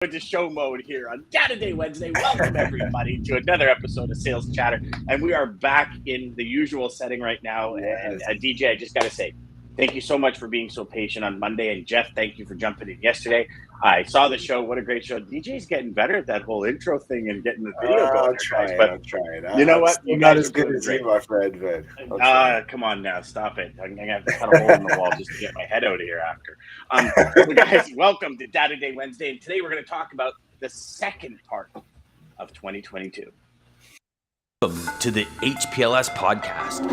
Into show mode here on Saturday, Wednesday. Welcome everybody to another episode of Sales Chatter, and we are back in the usual setting right now. Yes. And DJ, I just got to say, thank you so much for being so patient on Monday, and Jeff, thank you for jumping in yesterday. I saw the show. What a great show! DJ's getting better at that whole intro thing and getting the video going. I'll try it. But I'll try it. you know what? I'm not as good as you, my friend. But come on now, stop it! I'm gonna have to cut a hole in the wall just to get my head out of here after. So guys, welcome to Saturday, Wednesday, and today we're going to talk about the second part of 2022. Welcome to the HPLS podcast.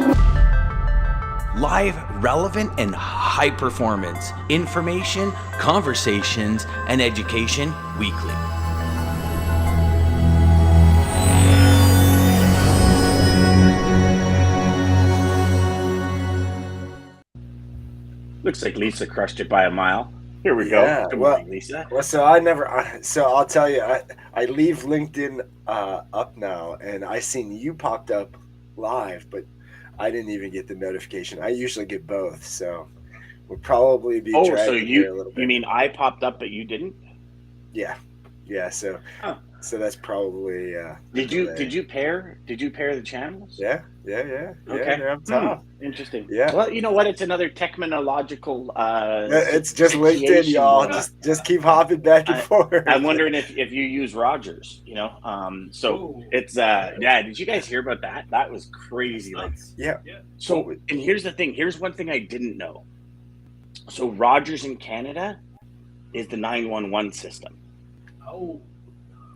Live, relevant, and high performance information, conversations, and education weekly. Looks like Lisa crushed it by a mile. Here we go. Good morning, Lisa. Well, so I'll tell you, I leave LinkedIn up now, and I seen you popped up live, but I didn't even get the notification. I usually get both, so we'll probably be dragging here a little bit. You mean I popped up, but you didn't? Yeah. So that's probably. Did you pair the channels? Yeah. Okay. They're up top. Interesting. Yeah. Well, you know what? It's another technological. It's just LinkedIn, y'all. Just keep hopping back and forth. I'm wondering if you use Rogers. It's Did you guys hear about that? That was crazy. Yeah. So, and here's the thing. Here's one thing I didn't know. So Rogers in Canada is the 911 system. Oh,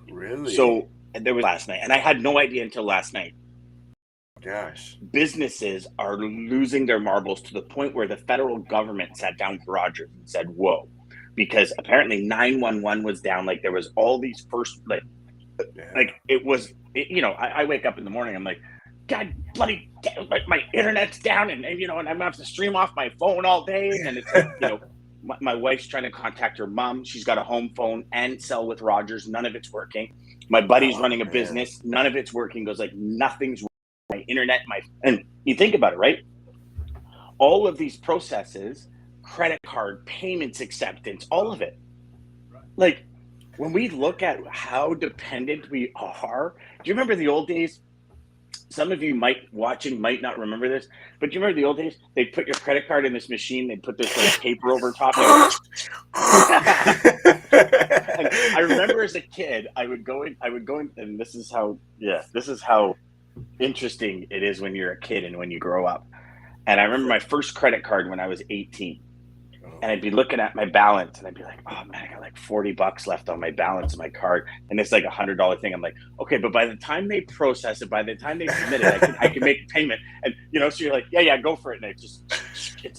really? So there was last night, and I had no idea until last night. Gosh. Businesses are losing their marbles to the point where the federal government sat down with Rogers and said, whoa, because apparently 911 was down. Like there was all these I wake up in the morning, I'm like, God bloody, like my internet's down and I'm gonna have to stream off my phone all day. And it's like, my wife's trying to contact her mom. She's got a home phone and cell with Rogers. None of it's working. My buddy's running a business. None of it's working. Goes like, nothing's working. My internet, and you think about it, right? All of these processes, credit card, payments, acceptance, all of it. Like when we look at how dependent we are, do you remember the old days? Some of you might not remember this, but do you remember the old days? They'd put your credit card in this machine, they'd put this like paper over top. And I remember as a kid, I would go in, and this is how interesting it is when you're a kid and when you grow up. And I remember my first credit card when I was 18. And I'd be looking at my balance and I'd be like, oh man, I got like $40 left on my balance of my card. And it's like $100 thing. I'm like, okay, but by the time they process it, by the time they submit it, I can make a payment. And, so you're like, yeah, go for it. And it's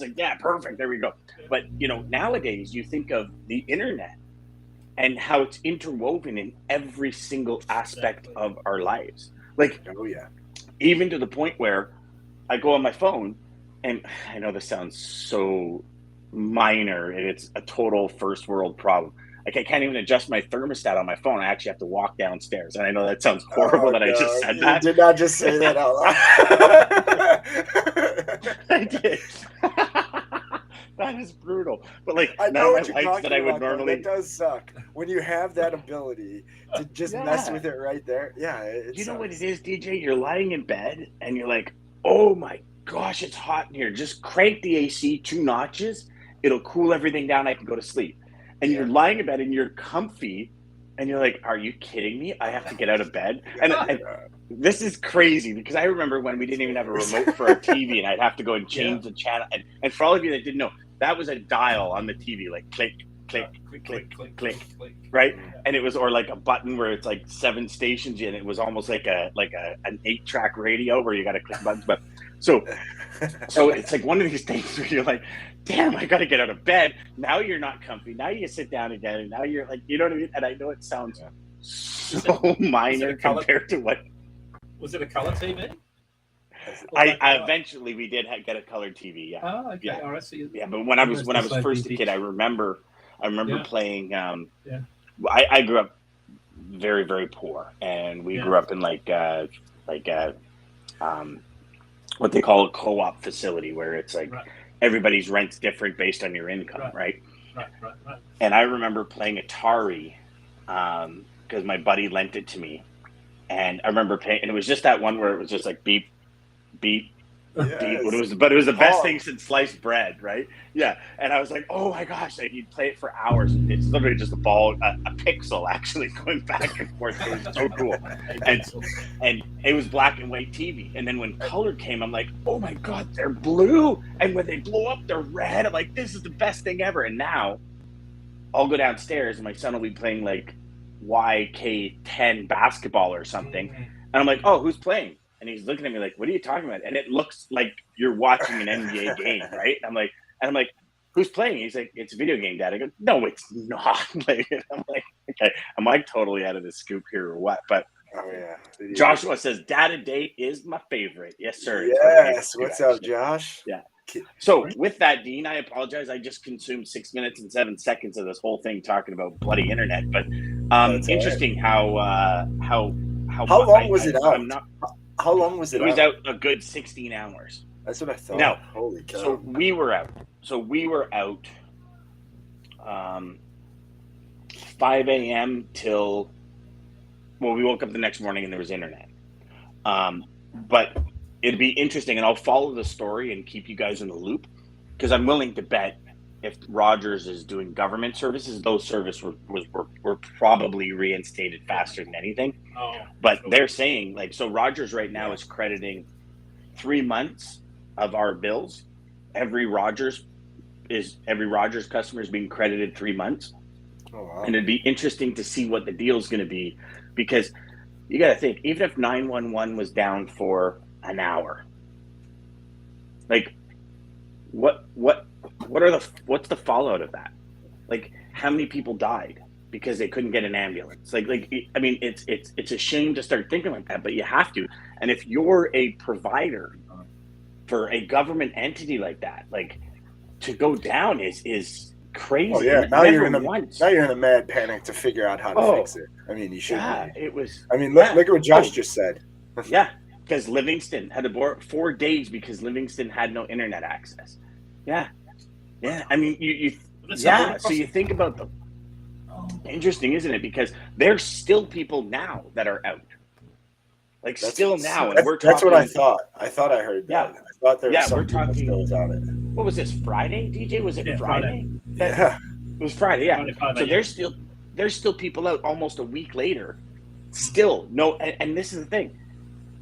like, yeah, perfect. There we go. But, nowadays you think of the internet and how it's interwoven in every single aspect of our lives. Like, oh yeah, even to the point where I go on my phone, and I know this sounds so minor, and it's a total first world problem. Like I can't even adjust my thermostat on my phone. I actually have to walk downstairs, and I know that sounds horrible I just said that. You did not just say that out loud. I did. That is brutal. But like, I know what you're lights talking that I would about, normally. That does suck when you have that ability to just mess with it right there. Yeah, you know what it is, DJ? You're lying in bed and you're like, oh my gosh, it's hot in here. Just crank the AC 2 notches. It'll cool everything down. I can go to sleep. And you're lying in bed and you're comfy. And you're like, are you kidding me? I have to get out of bed. And this is crazy because I remember when we didn't even have a remote for our TV and I'd have to go and change the channel. And for all of you that didn't know, that was a dial on the TV, like click, click, click, click, right? And it was, or like a button where it's like 7 stations and it was almost like an 8-track radio where you got to click buttons. But so it's like one of these things where you're like, damn, I got to get out of bed. Now you're not comfy. Now you sit down again. And now you're like, you know what I mean? And I know it sounds so minor compared to what. Was it a color TV? I eventually we did get a colored TV. Yeah. Oh, okay. Yeah. All right. So But when I was first a kid, I remember playing. I grew up very, very poor, and we grew up in what they call a co-op facility, where it's like everybody's rent's different based on your income, right? Right. And I remember playing Atari because my buddy lent it to me, and I remember paying. And it was just that one where it was just like beep, beep, beep. But it was the best thing since sliced bread, right? Yeah. And I was like, oh my gosh, like you'd play it for hours. It's literally just a pixel actually going back and forth. It was so cool. And it was black and white TV. And then when color came, I'm like, oh my God, they're blue. And when they blow up, they're red. I'm like, this is the best thing ever. And now I'll go downstairs and my son will be playing like YK10 basketball or something. And I'm like, oh, who's playing? And he's looking at me like, what are you talking about? And it looks like you're watching an NBA game, right? And I'm like, who's playing? He's like, it's a video game, Dad. I go, no, it's not. Like, I'm like, okay, am I totally out of the scoop here or what? But Joshua says, Data Day is my favorite. Yes, sir. Yes. What's up, Josh? Yeah. So with that, Dean, I apologize. I just consumed 6 minutes and 7 seconds of this whole thing talking about bloody internet. But interesting how long was it out? How long was it out? It was out a good 16 hours. That's what I thought. Now, holy cow. So we were out 5 a.m. till, well, we woke up the next morning and there was internet. But it'd be interesting, and I'll follow the story and keep you guys in the loop, because I'm willing to bet if Rogers is doing government services, those services were probably reinstated faster than anything. But they're saying, like, so Rogers right now is crediting 3 months of our bills. Every Rogers customer is being credited 3 months. Oh, wow. And it'd be interesting to see what the deal is going to be, because you got to think, even if 911 was down for an hour, like what's the fallout of that? Like, how many people died because they couldn't get an ambulance? Like I mean, it's a shame to start thinking like that, but you have to. And if you're a provider for a government entity like that, like, to go down is crazy. Oh yeah, now you're in a mad panic to figure out how to fix it. I mean, you should. Yeah, it was. I mean, look at what Josh just said. Yeah, because Livingston had to borrow 4 days because Livingston had no internet access. Yeah. I mean, so you think about them. Interesting, isn't it? Because there's still people now that are out. Like, still now, and we're talking. That's what I thought. I thought I heard that. Yeah. I thought there was we're talking still without it. What was this, Friday, DJ? Was it Friday? Yeah. It was Friday, yeah. So there's still people out almost a week later. Still no, and this is the thing.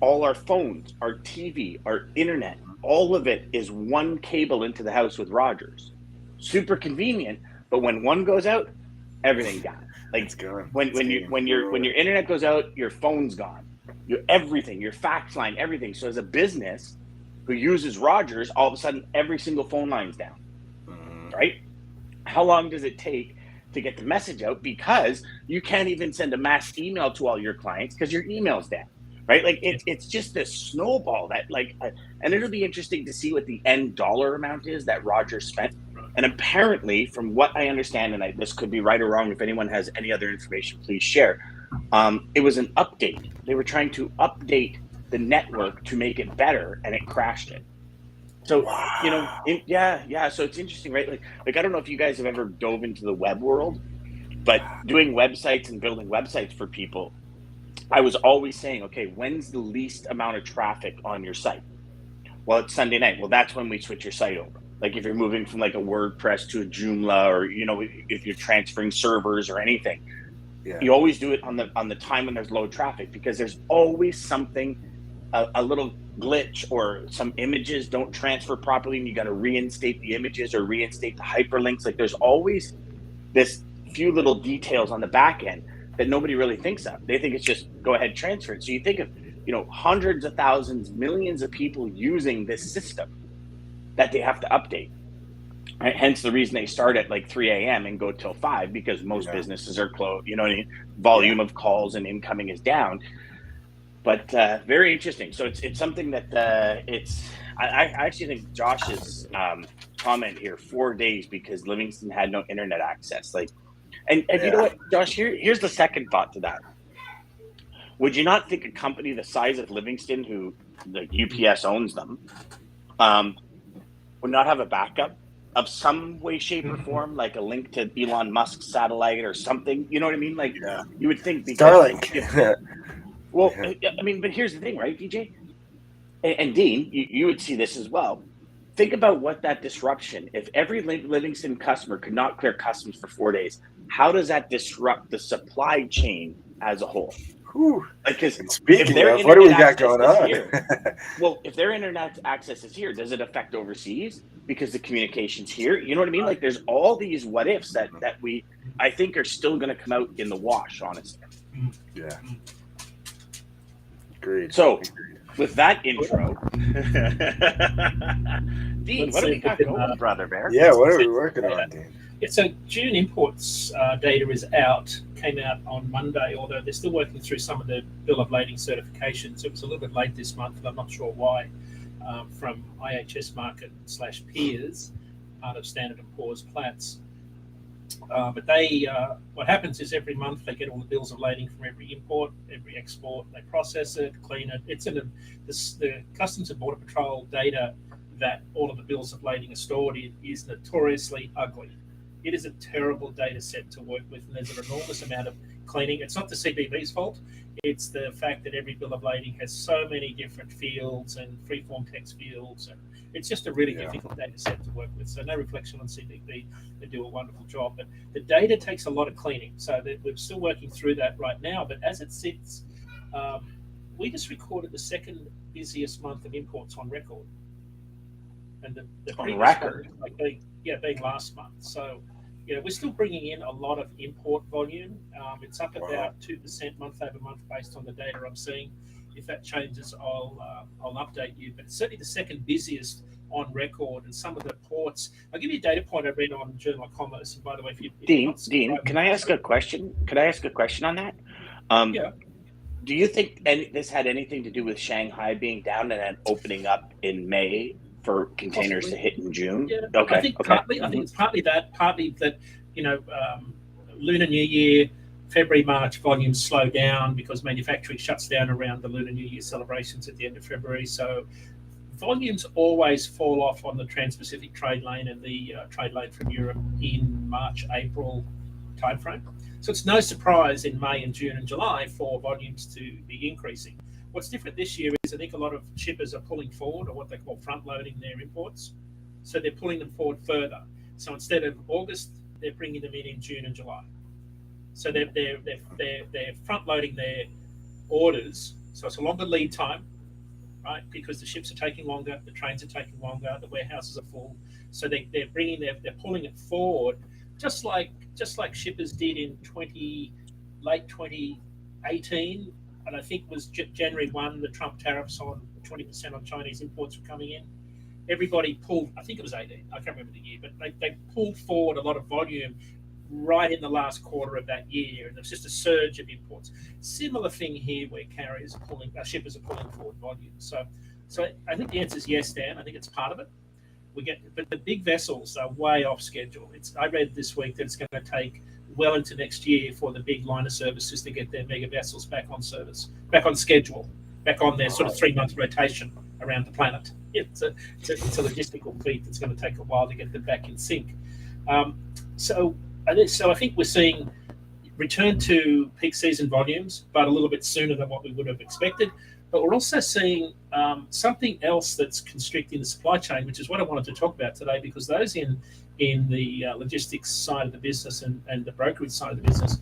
All our phones, our TV, our internet, all of it is one cable into the house with Rogers. Super convenient, but when one goes out, everything's gone. Like, it's gone. When your internet goes out, your phone's gone. Everything, your fax line, everything. So as a business who uses Rogers, all of a sudden every single phone line's down. Right? How long does it take to get the message out? Because you can't even send a mass email to all your clients because your email's down. Right? Like, it's just this snowball that, like, and it'll be interesting to see what the end dollar amount is that Rogers spent. And apparently, from what I understand, and this could be right or wrong, if anyone has any other information, please share. It was an update. They were trying to update the network to make it better, and it crashed it. So, wow. So it's interesting, right? Like I don't know if you guys have ever dove into the web world, but doing websites and building websites for people, I was always saying, okay, when's the least amount of traffic on your site? Well, it's Sunday night. Well, that's when we switch your site over. Like, if you're moving from like a WordPress to a Joomla, or, if you're transferring servers or anything, you always do it on the time when there's low traffic, because there's always something, a little glitch, or some images don't transfer properly and you got to reinstate the images or reinstate the hyperlinks. Like, there's always this few little details on the back end that nobody really thinks of. They think it's just go ahead, transfer it. So you think of, hundreds of thousands, millions of people using this system that they have to update. Right? Hence the reason they start at like 3 a.m. and go till 5, because most businesses are closed. Volume of calls and incoming is down. But very interesting. So it's something that I actually think Josh's comment here, 4 days because Livingston had no internet access. Like, and you know what, Josh? Here's the second thought to that. Would you not think a company the size of Livingston, who the UPS owns them, would not have a backup of some way, shape, or form, like a link to Elon Musk's satellite or something. You know what I mean? Like Yeah. you would think because Starlink. well, Yeah. I mean, but here's the thing, right, DJ and Dean, you would see this as well. Think about what that disruption. If every Livingston customer could not clear customs for 4 days, how does that disrupt the supply chain as a whole? Whew. Because And if speaking their of, what do we internet got access going is on? here, well, if their internet access is here, does it affect overseas because the communications here? You know what I mean? Like there's all these what ifs that we I think are still going to come out in the wash, honestly. Yeah. Agreed. So, with that intro, Dean, what do we got going, brother bear? Yeah, what are we working on, Dean? Yeah, so June imports data is out, came out on Monday, although they're still working through some of the bill of lading certifications. It was a little bit late this month, and I'm not sure why, from IHS Market / peers, part of Standard & Poor's Platts. But they, what happens is every month they get all the bills of lading from every import, every export. They process it, clean it. It's in the Customs and Border Patrol data that all of the bills of lading are stored in is notoriously ugly. It is a terrible data set to work with, and there's an enormous amount of cleaning. It's not the CBB's fault. It's the fact that every bill of lading has so many different fields and freeform text fields, and it's just a really difficult data set to work with. So no reflection on CBB. They do a wonderful job, but the data takes a lot of cleaning. So we're still working through that right now. But as it sits, we just recorded the second busiest month of imports on record, and the On previous record, one, being last month. So we're still bringing in a lot of import volume. It's up about 2% month over month based on the data I'm seeing. If that changes, I'll update you. But it's certainly the second busiest on record, and some of the ports. I'll give you a data point I read on Journal of Commerce. And by the way, if Dean, can I ask a question? Could I ask a question on that? Yeah. Do you think this had anything to do with Shanghai being down and then opening up in May for containers to hit in June? Yeah. Okay. I think it's partly that, Lunar New Year, February, March volumes slow down because manufacturing shuts down around the Lunar New Year celebrations at the end of February. So volumes always fall off on the Trans-Pacific trade lane and the trade lane from Europe in March, April timeframe. So it's no surprise in May and June and July for volumes to be increasing. What's different this year is I think a lot of shippers are pulling forward, or what they call front-loading their imports. So they're pulling them forward further. So instead of August, they're bringing them in June and July. So they're front-loading their orders. So it's a longer lead time, right? Because the ships are taking longer, the trains are taking longer, the warehouses are full. So they're pulling it forward, just like shippers did in late 2018. And I think it was January 1, the Trump tariffs on 20% on Chinese imports were coming in. Everybody pulled, I think it was 18, I can't remember the year, but they pulled forward a lot of volume right in the last quarter of that year, and there's just a surge of imports. Similar thing here where shippers are pulling forward volume. So I think the answer is yes, Dan. I think it's part of it. But the big vessels are way off schedule. I read this week that it's going to take well into next year for the big liner services to get their mega vessels back on schedule, back on their sort of 3-month rotation around the planet. It's a logistical feat that's going to take a while to get them back in sync. So I think we're seeing return to peak season volumes, but a little bit sooner than what we would have expected. But we're also seeing something else that's constricting the supply chain, which is what I wanted to talk about today, because those in the logistics side of the business and the brokerage side of the business,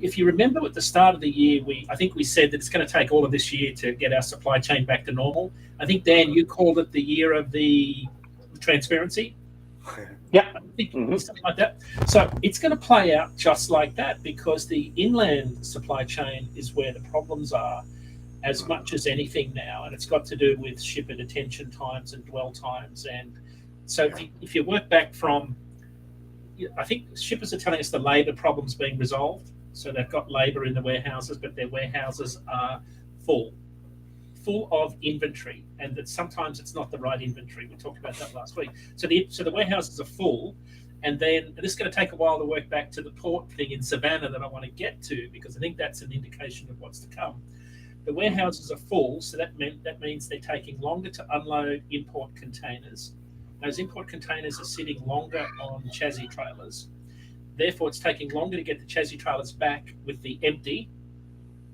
if you remember at the start of the year, I think we said that it's going to take all of this year to get our supply chain back to normal. I think, Dan, you called it the year of the transparency. Yeah. Something like that. So it's going to play out just like that, because the inland supply chain is where the problems are as much as anything now, and it's got to do with shipper detention times and dwell times. And so if you work back from, I think shippers are telling us the labour problem's being resolved. So they've got labour in the warehouses, but their warehouses are full of inventory, and that sometimes it's not the right inventory. We talked about that last week. So the warehouses are full, and this is going to take a while to work back to the port thing in Savannah that I want to get to, because I think that's an indication of what's to come. The warehouses are full, so that means they're taking longer to unload import containers. those import containers are sitting longer on chassis trailers. Therefore, it's taking longer to get the chassis trailers back with the empty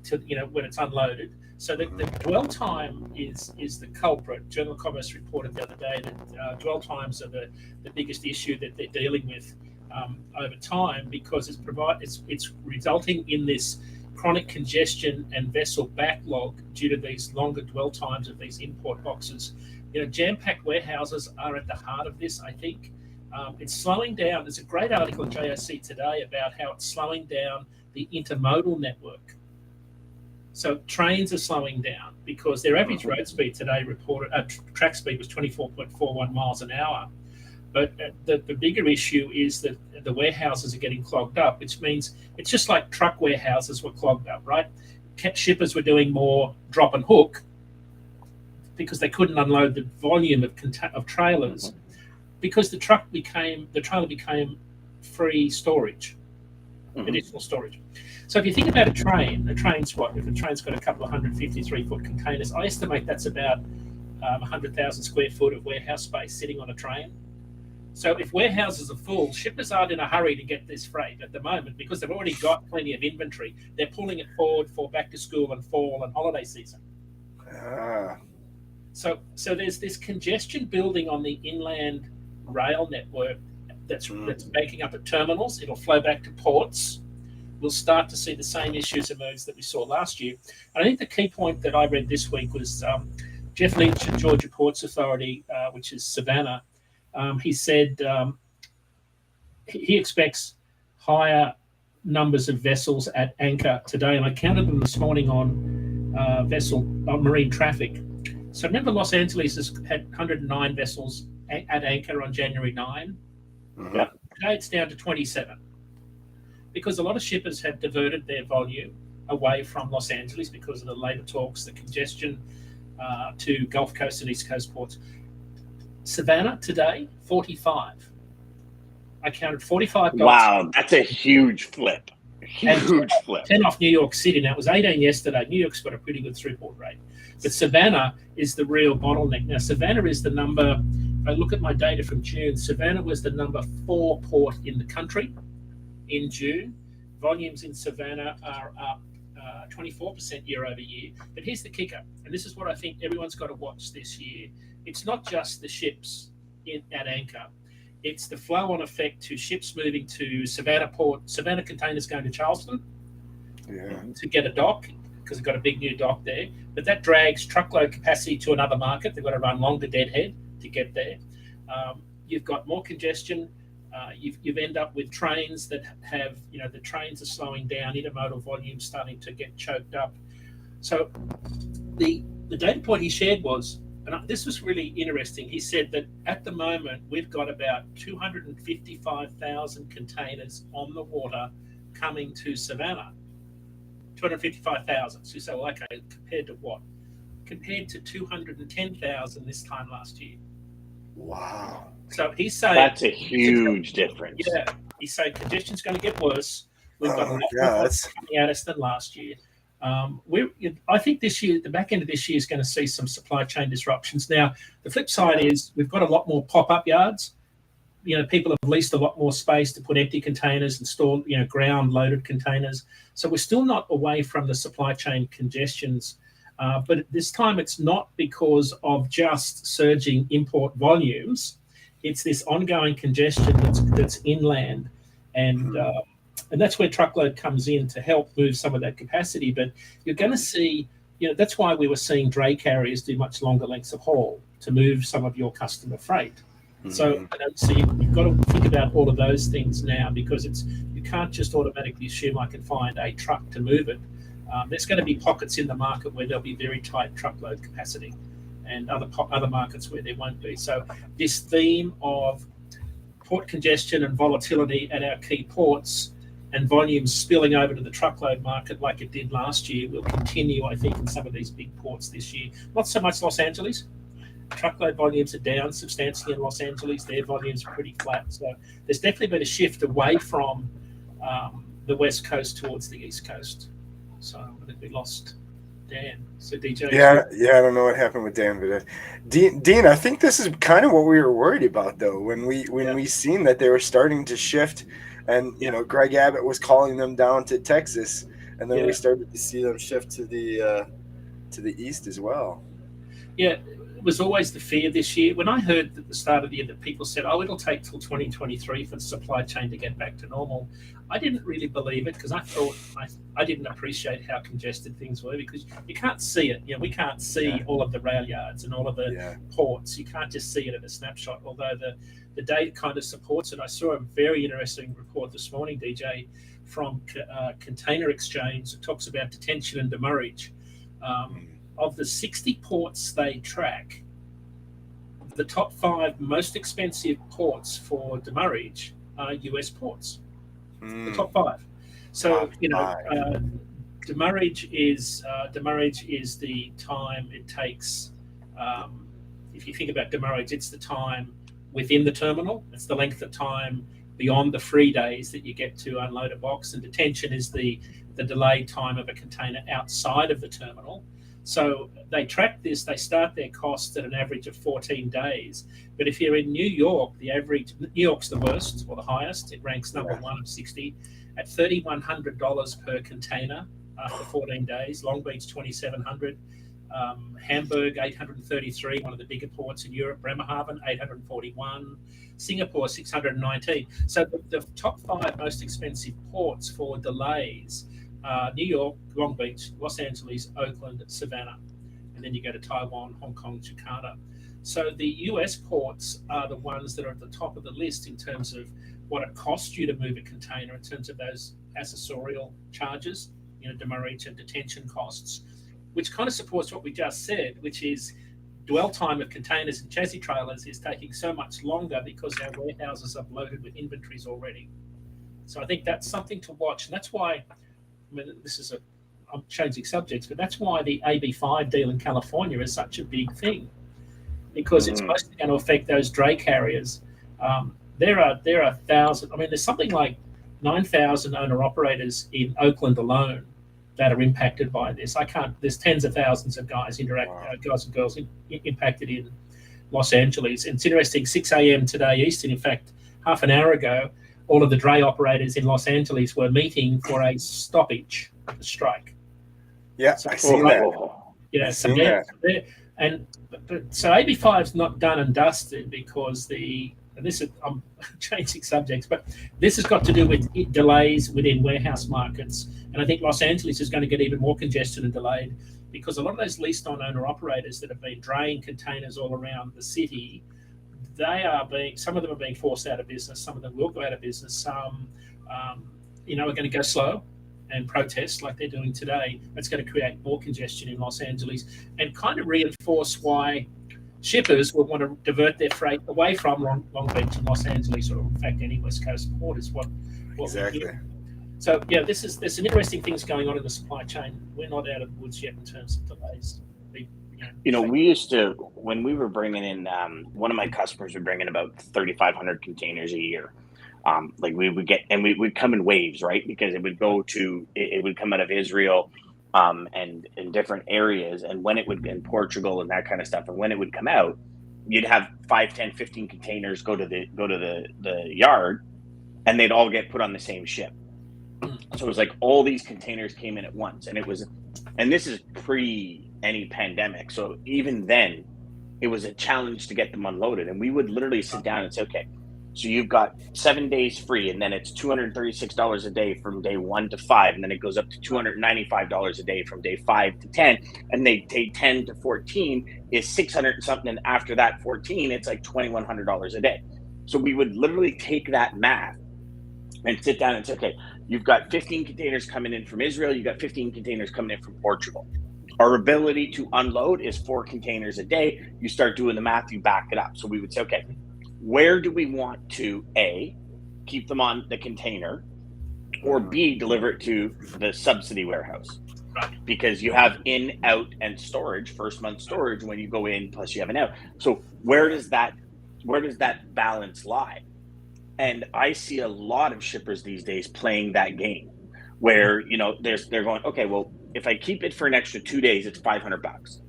to, when it's unloaded. So the dwell time is the culprit. Journal of Commerce reported the other day that dwell times are the biggest issue that they're dealing with over time, because it's resulting in this chronic congestion and vessel backlog due to these longer dwell times of these import boxes. Jam-packed warehouses are at the heart of this, I think. It's slowing down. There's a great article in JOC today about how it's slowing down the intermodal network. So trains are slowing down because their average road speed today track speed was 24.41 miles an hour. But the bigger issue is that the warehouses are getting clogged up, which means it's just like truck warehouses were clogged up, right? Shippers were doing more drop and hook because they couldn't unload the volume of trailers, because the trailer became free storage, additional storage. So if you think about a train's what? If a train's got a couple of 153-foot containers, I estimate that's about 100,000 square foot of warehouse space sitting on a train. So if warehouses are full, shippers aren't in a hurry to get this freight at the moment because they've already got plenty of inventory. They're pulling it forward for back to school and fall and holiday season. So there's this congestion building on the inland rail network that's making up at terminals. It'll flow back to ports. We'll start to see the same issues emerge that we saw last year. And I think the key point that I read this week was Jeff Lynch at Georgia Ports Authority, which is Savannah. He said he expects higher numbers of vessels at anchor today, and I counted them this morning on marine traffic. So remember, Los Angeles has had 109 vessels at anchor on January 9. Yeah. Today it's down to 27 because a lot of shippers have diverted their volume away from Los Angeles because of the labor talks, the congestion to Gulf Coast and East Coast ports. Savannah today, 45. I counted 45 dogs. Wow, that's a huge flip. Huge flip. 10 off New York City. Now, it was 18 yesterday. New York's got a pretty good throughput rate. But Savannah is the real bottleneck. Now, Savannah is the number, if I look at my data from June, Savannah was the number 4 port in the country in June. Volumes in Savannah are up 24% year over year. But here's the kicker, and this is what I think everyone's got to watch this year. It's not just the ships at anchor. It's the flow-on effect to ships moving to Savannah Port, Savannah containers going to Charleston to get a dock, because they've got a big new dock there. But that drags truckload capacity to another market. They've got to run longer deadhead to get there. You've got more congestion. You've end up with trains that have, the trains are slowing down, intermodal volume starting to get choked up. So the data point he shared was, and this was really interesting, he said that at the moment we've got about 255,000 containers on the water coming to Savannah. 255,000. So you say, well, okay, compared to what? Compared to 210,000 this time last year. Wow. So he's saying that's a huge difference. Yeah, he's saying congestion's going to get worse. We've got a lot more coming at us than last year. I think this year, the back end of this year, is going to see some supply chain disruptions. Now, the flip side is we've got a lot more pop-up yards. People have leased a lot more space to put empty containers and store, ground-loaded containers. So we're still not away from the supply chain congestions. But this time it's not because of just surging import volumes. It's this ongoing congestion that's inland. And that's where truckload comes in to help move some of that capacity. But you're going to see, that's why we were seeing dray carriers do much longer lengths of haul to move some of your customer freight. So you've got to think about all of those things now, because you can't just automatically assume I can find a truck to move it. There's going to be pockets in the market where there'll be very tight truckload capacity, and other markets where there won't be. So this theme of port congestion and volatility at our key ports and volumes spilling over to the truckload market like it did last year will continue, I think, in some of these big ports this year. Not so much Los Angeles. Truckload volumes are down substantially in Los Angeles. Their volumes are pretty flat. So there's definitely been a shift away from the West Coast towards the East Coast. So I think we lost Dan. So DJ. Yeah, I don't know what happened with Dan, but Dean, I think this is kind of what we were worried about, though, when we seen that they were starting to shift, and Greg Abbott was calling them down to Texas, and then we started to see them shift to the east as well. Yeah, it was always the fear this year. When I heard at the start of the year that people said, "Oh, it'll take till 2023 for the supply chain to get back to normal," I didn't really believe it, because I thought I didn't appreciate how congested things were, because you can't see it. We can't see all of the rail yards and all of the ports. You can't just see it at a snapshot, although the data kind of supports it. I saw a very interesting report this morning, DJ, from Container Exchange. It talks about detention and demurrage. Of the 60 ports they track, the top 5 most expensive ports for demurrage are US ports. The top 5. So demurrage is the time it takes. If you think about demurrage, it's the time within the terminal. It's the length of time beyond the free days that you get to unload a box, and detention is the delayed time of a container outside of the terminal. So they track this. They start their costs at an average of 14 days. But if you're in New York, the average, New York's the worst or the highest. It ranks number 1 of 60 at $3,100 per container for 14 days. Long Beach, $2,700. Hamburg, $833, one of the bigger ports in Europe. Bremerhaven, $841. Singapore, $619. So the top 5 most expensive ports for delays: New York, Long Beach, Los Angeles, Oakland, Savannah. And then you go to Taiwan, Hong Kong, Jakarta. So the US ports are the ones that are at the top of the list in terms of what it costs you to move a container, in terms of those accessorial charges, demurrage and detention costs, which kind of supports what we just said, which is dwell time of containers and chassis trailers is taking so much longer because our warehouses are loaded with inventories already. So I think that's something to watch. And that's why, I'm changing subjects, but that's why the AB5 deal in California is such a big thing, because it's mostly going to affect those dray carriers. There are 1,000. There's something like 9,000 owner-operators in Oakland alone that are impacted by this. There's tens of thousands of guys and girls impacted in Los Angeles. And it's interesting, 6 a.m. today Eastern, in fact, half an hour ago, all of the dray operators in Los Angeles were meeting for a stoppage, a strike. Yeah, so, I seen that. Yeah, so AB5 is not done and dusted, because I'm changing subjects, but this has got to do with delays within warehouse markets. And I think Los Angeles is going to get even more congested and delayed, because a lot of those leased on owner operators that have been draying containers all around the city, some of them are being forced out of business. Some of them will go out of business. Some, are going to go slow and protest like they're doing today. That's going to create more congestion in Los Angeles and kind of reinforce why shippers will want to divert their freight away from Long Beach and Los Angeles, or in fact any West Coast port, is what exactly. So there's some interesting things going on in the supply chain. We're not out of the woods yet in terms of delays. We used to, when we were bringing in, one of my customers would bring in about 3,500 containers a year. We would get, and we'd come in waves, right? Because it would come out of Israel, and in different areas, and when it would, in Portugal and that kind of stuff, and when it would come out, you'd have 5, 10, 15 containers go to the yard, and they'd all get put on the same ship. So it was like all these containers came in at once, and this is pre any pandemic. So even then, it was a challenge to get them unloaded, and we would literally sit down and say, okay, so you've got 7 days free, and then it's $236 a day from day 1 to 5, and then it goes up to $295 a day from day 5 to 10, and day 10 to 14 is 600 and something, and after that 14, it's like $2,100 a day. So we would literally take that math and sit down and say, okay, you've got 15 containers coming in from Israel, you've got 15 containers coming in from Portugal. Our ability to unload is 4 containers a day. You start doing the math, you back it up. So we would say, okay, where do we want to, A, keep them on the container, or B, deliver it to the subsidy warehouse? Because you have in, out, and storage, first month storage when you go in, plus you have an out. So where does that balance lie? And I see a lot of shippers these days playing that game, where, you know, they're going, okay, well, if I keep it for an extra 2 days, it's $500.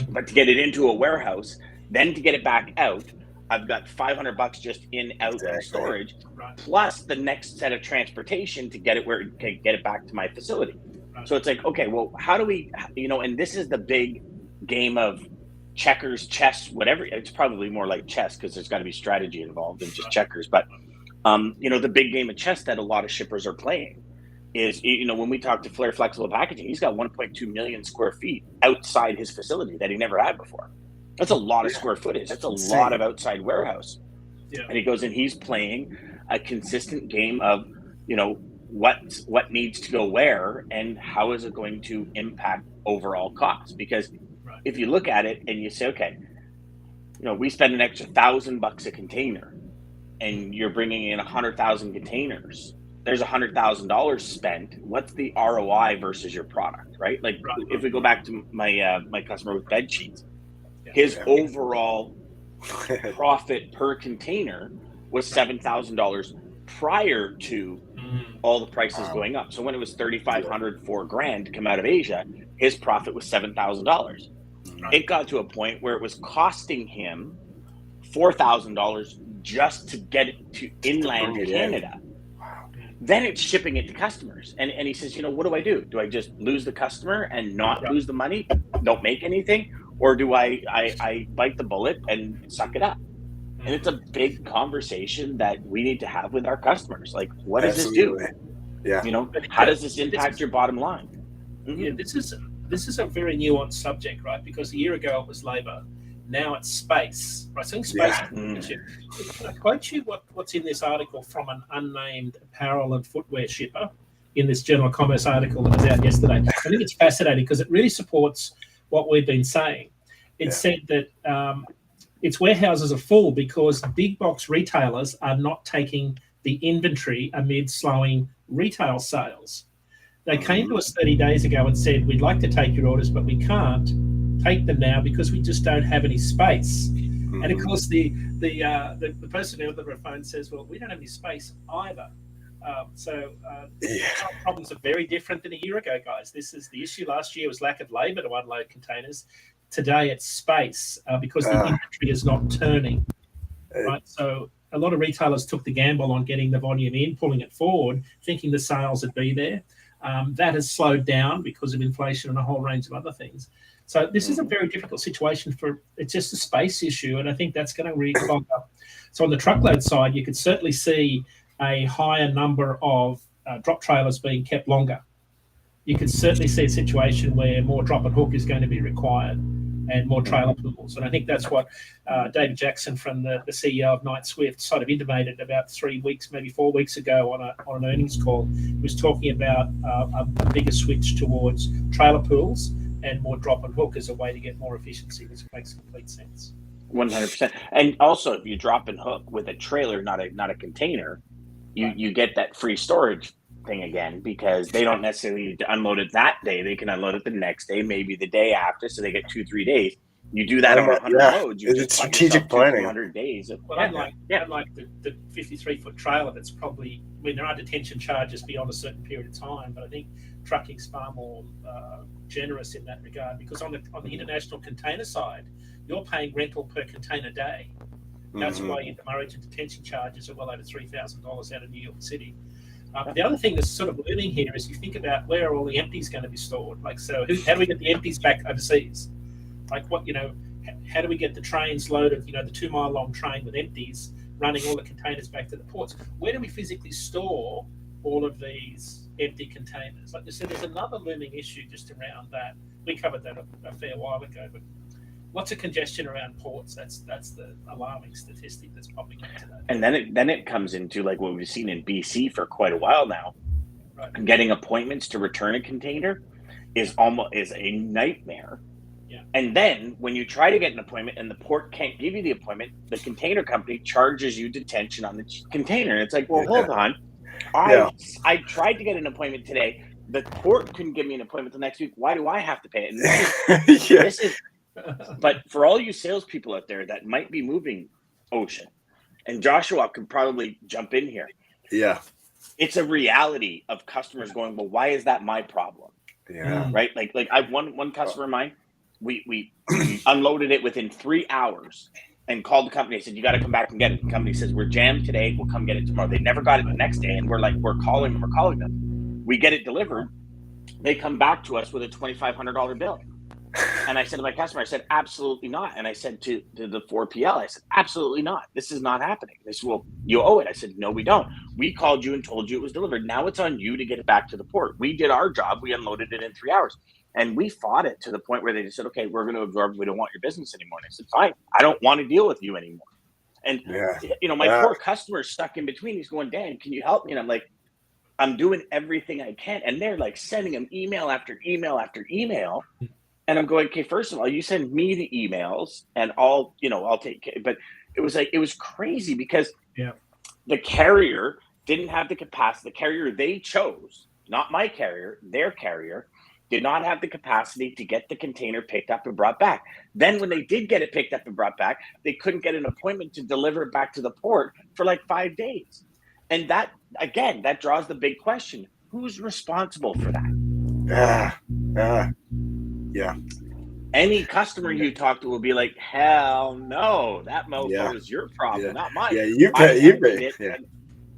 But to get it into a warehouse, then to get it back out, I've got $500 just in, out, and Exactly. storage, Right. plus the next set of transportation to get it back to my facility. Right. So it's like, okay, well, how do we, you know, and this is the big game of checkers, chess, whatever. It's probably more like chess because there's got to be strategy involved in just checkers. But, you know, the big game of chess that a lot of shippers are playing is, you know, when we talk to Flair Flexible Packaging, he's got 1.2 million square feet outside his facility that he never had before. That's a lot of square footage. That's a lot of outside warehouse. Yeah. And he goes and he's playing a consistent game of, you know, what needs to go where and how is it going to impact overall costs. Because if you look at it and you say, okay, you know, we spend an extra $1,000 a container and you're bringing in 100,000 containers, there's $100,000 spent. What's the ROI versus your product, right? Like if we go back to my customer with bed sheets, his overall profit per container was $7,000 prior to all the prices going up. So when it was $3,500, $4,000 to come out of Asia, his profit was $7,000. It got to a point where it was costing him $4,000 just to get it to inland Canada. Then it's shipping it to customers. And he says, you know, what do? Do I just lose the customer and not lose the money, don't make anything? Or do I bite the bullet and suck it up? And it's a big conversation that we need to have with our customers. Like, what does this do? Yeah. You know, how does this impact your bottom line? Yeah, this is a very nuanced subject, right? Because a year ago it was labor. Now it's space, right? So in space, can I quote you what's in this article from an unnamed apparel and footwear shipper in this General Commerce article that was out yesterday? I think it's fascinating because it really supports what we've been saying. It said that its warehouses are full because big box retailers are not taking the inventory amid slowing retail sales. They came to us 30 days ago and said, we'd like to take your orders, but we can't take them now because we just don't have any space. And of course, the person on the phone says, well, we don't have any space either. Problems are very different than a year ago, guys. This is the issue. Last year was lack of labor to unload containers. Today it's space because the inventory is not turning. Right. So a lot of retailers took the gamble on getting the volume in, pulling it forward, thinking the sales would be there. That has slowed down because of inflation and a whole range of other things. So this is a very difficult situation it's just a space issue. And I think that's going to really clog up. So on the truckload side, you could certainly see a higher number of drop trailers being kept longer. You could certainly see a situation where more drop and hook is going to be required and more trailer pools. And I think that's what David Jackson from the CEO of Knight Swift sort of intimated about 3 weeks, maybe 4 weeks ago on an earnings call. He was talking about a bigger switch towards trailer pools and more drop and hook as a way to get more efficiency, which makes complete sense. 100%. And also, if you drop and hook with a trailer, not a container, you get that free storage thing again, because they don't necessarily need to unload it that day. They can unload it the next day, maybe the day after, so they get 2-3 days. You do that on 100 loads. It's strategic planning. 100 days. Unlike the 53-foot trailer, that's probably, I mean, there are detention charges beyond a certain period of time, but I think trucking's far more generous in that regard, because on the international container side, you're paying rental per container day. That's why your demurrage and detention charges are well over $3,000 out of New York City. The other thing that's sort of looming here is you think about where are all the empties going to be stored? Like, so how do we get the empties back overseas? Like, how do we get the trains loaded, the 2 mile long train with empties running all the containers back to the ports? Where do we physically store all of these empty containers? Like I said, there's another looming issue just around that. We covered that a fair while ago, but lots of congestion around ports. That's the alarming statistic that's popping up today. And then it comes into like what we've seen in BC for quite a while now. Right. Getting appointments to return a container is a nightmare. Yeah. And then when you try to get an appointment and the port can't give you the appointment, the container company charges you detention on the container. And it's like, well, hold on. I tried to get an appointment today. The port couldn't give me an appointment the next week. Why do I have to pay it? This is but for all you salespeople out there that might be moving ocean, and Joshua could probably jump in here. Yeah. it's a reality of customers going, well, why is that my problem? Yeah. Right? Like I've one customer of mine, we unloaded it within 3 hours and called the company. I said, you got to come back and get it. The company says, we're jammed today. We'll come get it tomorrow. They never got it the next day. And we're calling them. We get it delivered. They come back to us with a $2,500 bill. And I said to my customer, I said, absolutely not. And I said to the 4PL, I said, absolutely not. This is not happening. They said, well, you owe it. I said, no, we don't. We called you and told you it was delivered. Now it's on you to get it back to the port. We did our job. We unloaded it in 3 hours. And we fought it to the point where they just said, okay, we're going to absorb. We don't want your business anymore. And I said, fine, I don't want to deal with you anymore. And, my poor customer is stuck in between. He's going, Dan, can you help me? And I'm like, I'm doing everything I can. And they're like sending him email after email after email. And I'm going, okay, first of all, you send me the emails and I'll take care. But it was crazy because the carrier didn't have the capacity. The carrier they chose, not my carrier, their carrier, did not have the capacity to get the container picked up and brought back. Then when they did get it picked up and brought back, they couldn't get an appointment to deliver it back to the port for like 5 days. And that, again, that draws the big question. Who's responsible for that? Yeah. Any customer you talk to will be like, hell no, that mofo is your problem, not mine. Yeah, you pay. Yeah.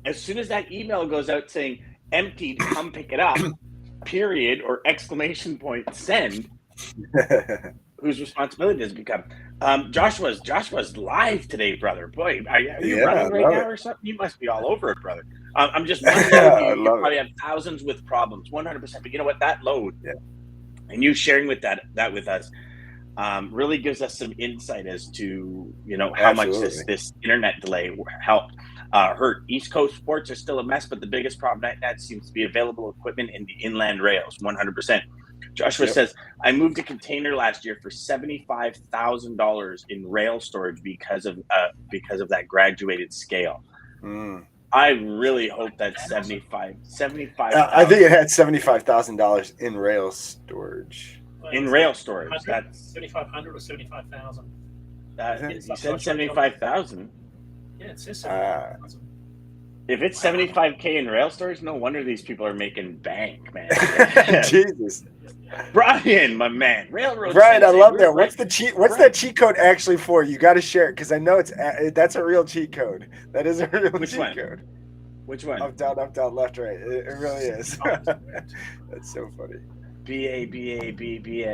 As soon as that email goes out saying emptied, come pick it up, period, or exclamation point, send, whose responsibility does it become? Joshua's live today, brother. Boy, are you running right now or something? You must be all over it, brother. I'm just wondering, you probably have thousands with problems, 100%. But you know what? That load, and you sharing with that with us, really gives us some insight as to how much this internet delay helped hurt. East Coast ports are still a mess, but the biggest problem right now seems to be available equipment in the inland rails. 100%. Joshua says, I moved a container last year for $75,000 in rail storage because of that graduated scale. I really hope that's 75. I think it had $75,000 in rail storage. In rail storage, that's 7,500 or 75,000. You said 75,000. Yeah, it says 75,000. If it's 75K in rail storage, no wonder these people are making bank, man. Jesus, Brian, my man, railroad. Brian, I love that. What's the cheat? What's that cheat code actually for? You got to share it because I know that's a real cheat code. That is a real cheat code. Which one? Up, down, left, right. It really is. That's so funny. B.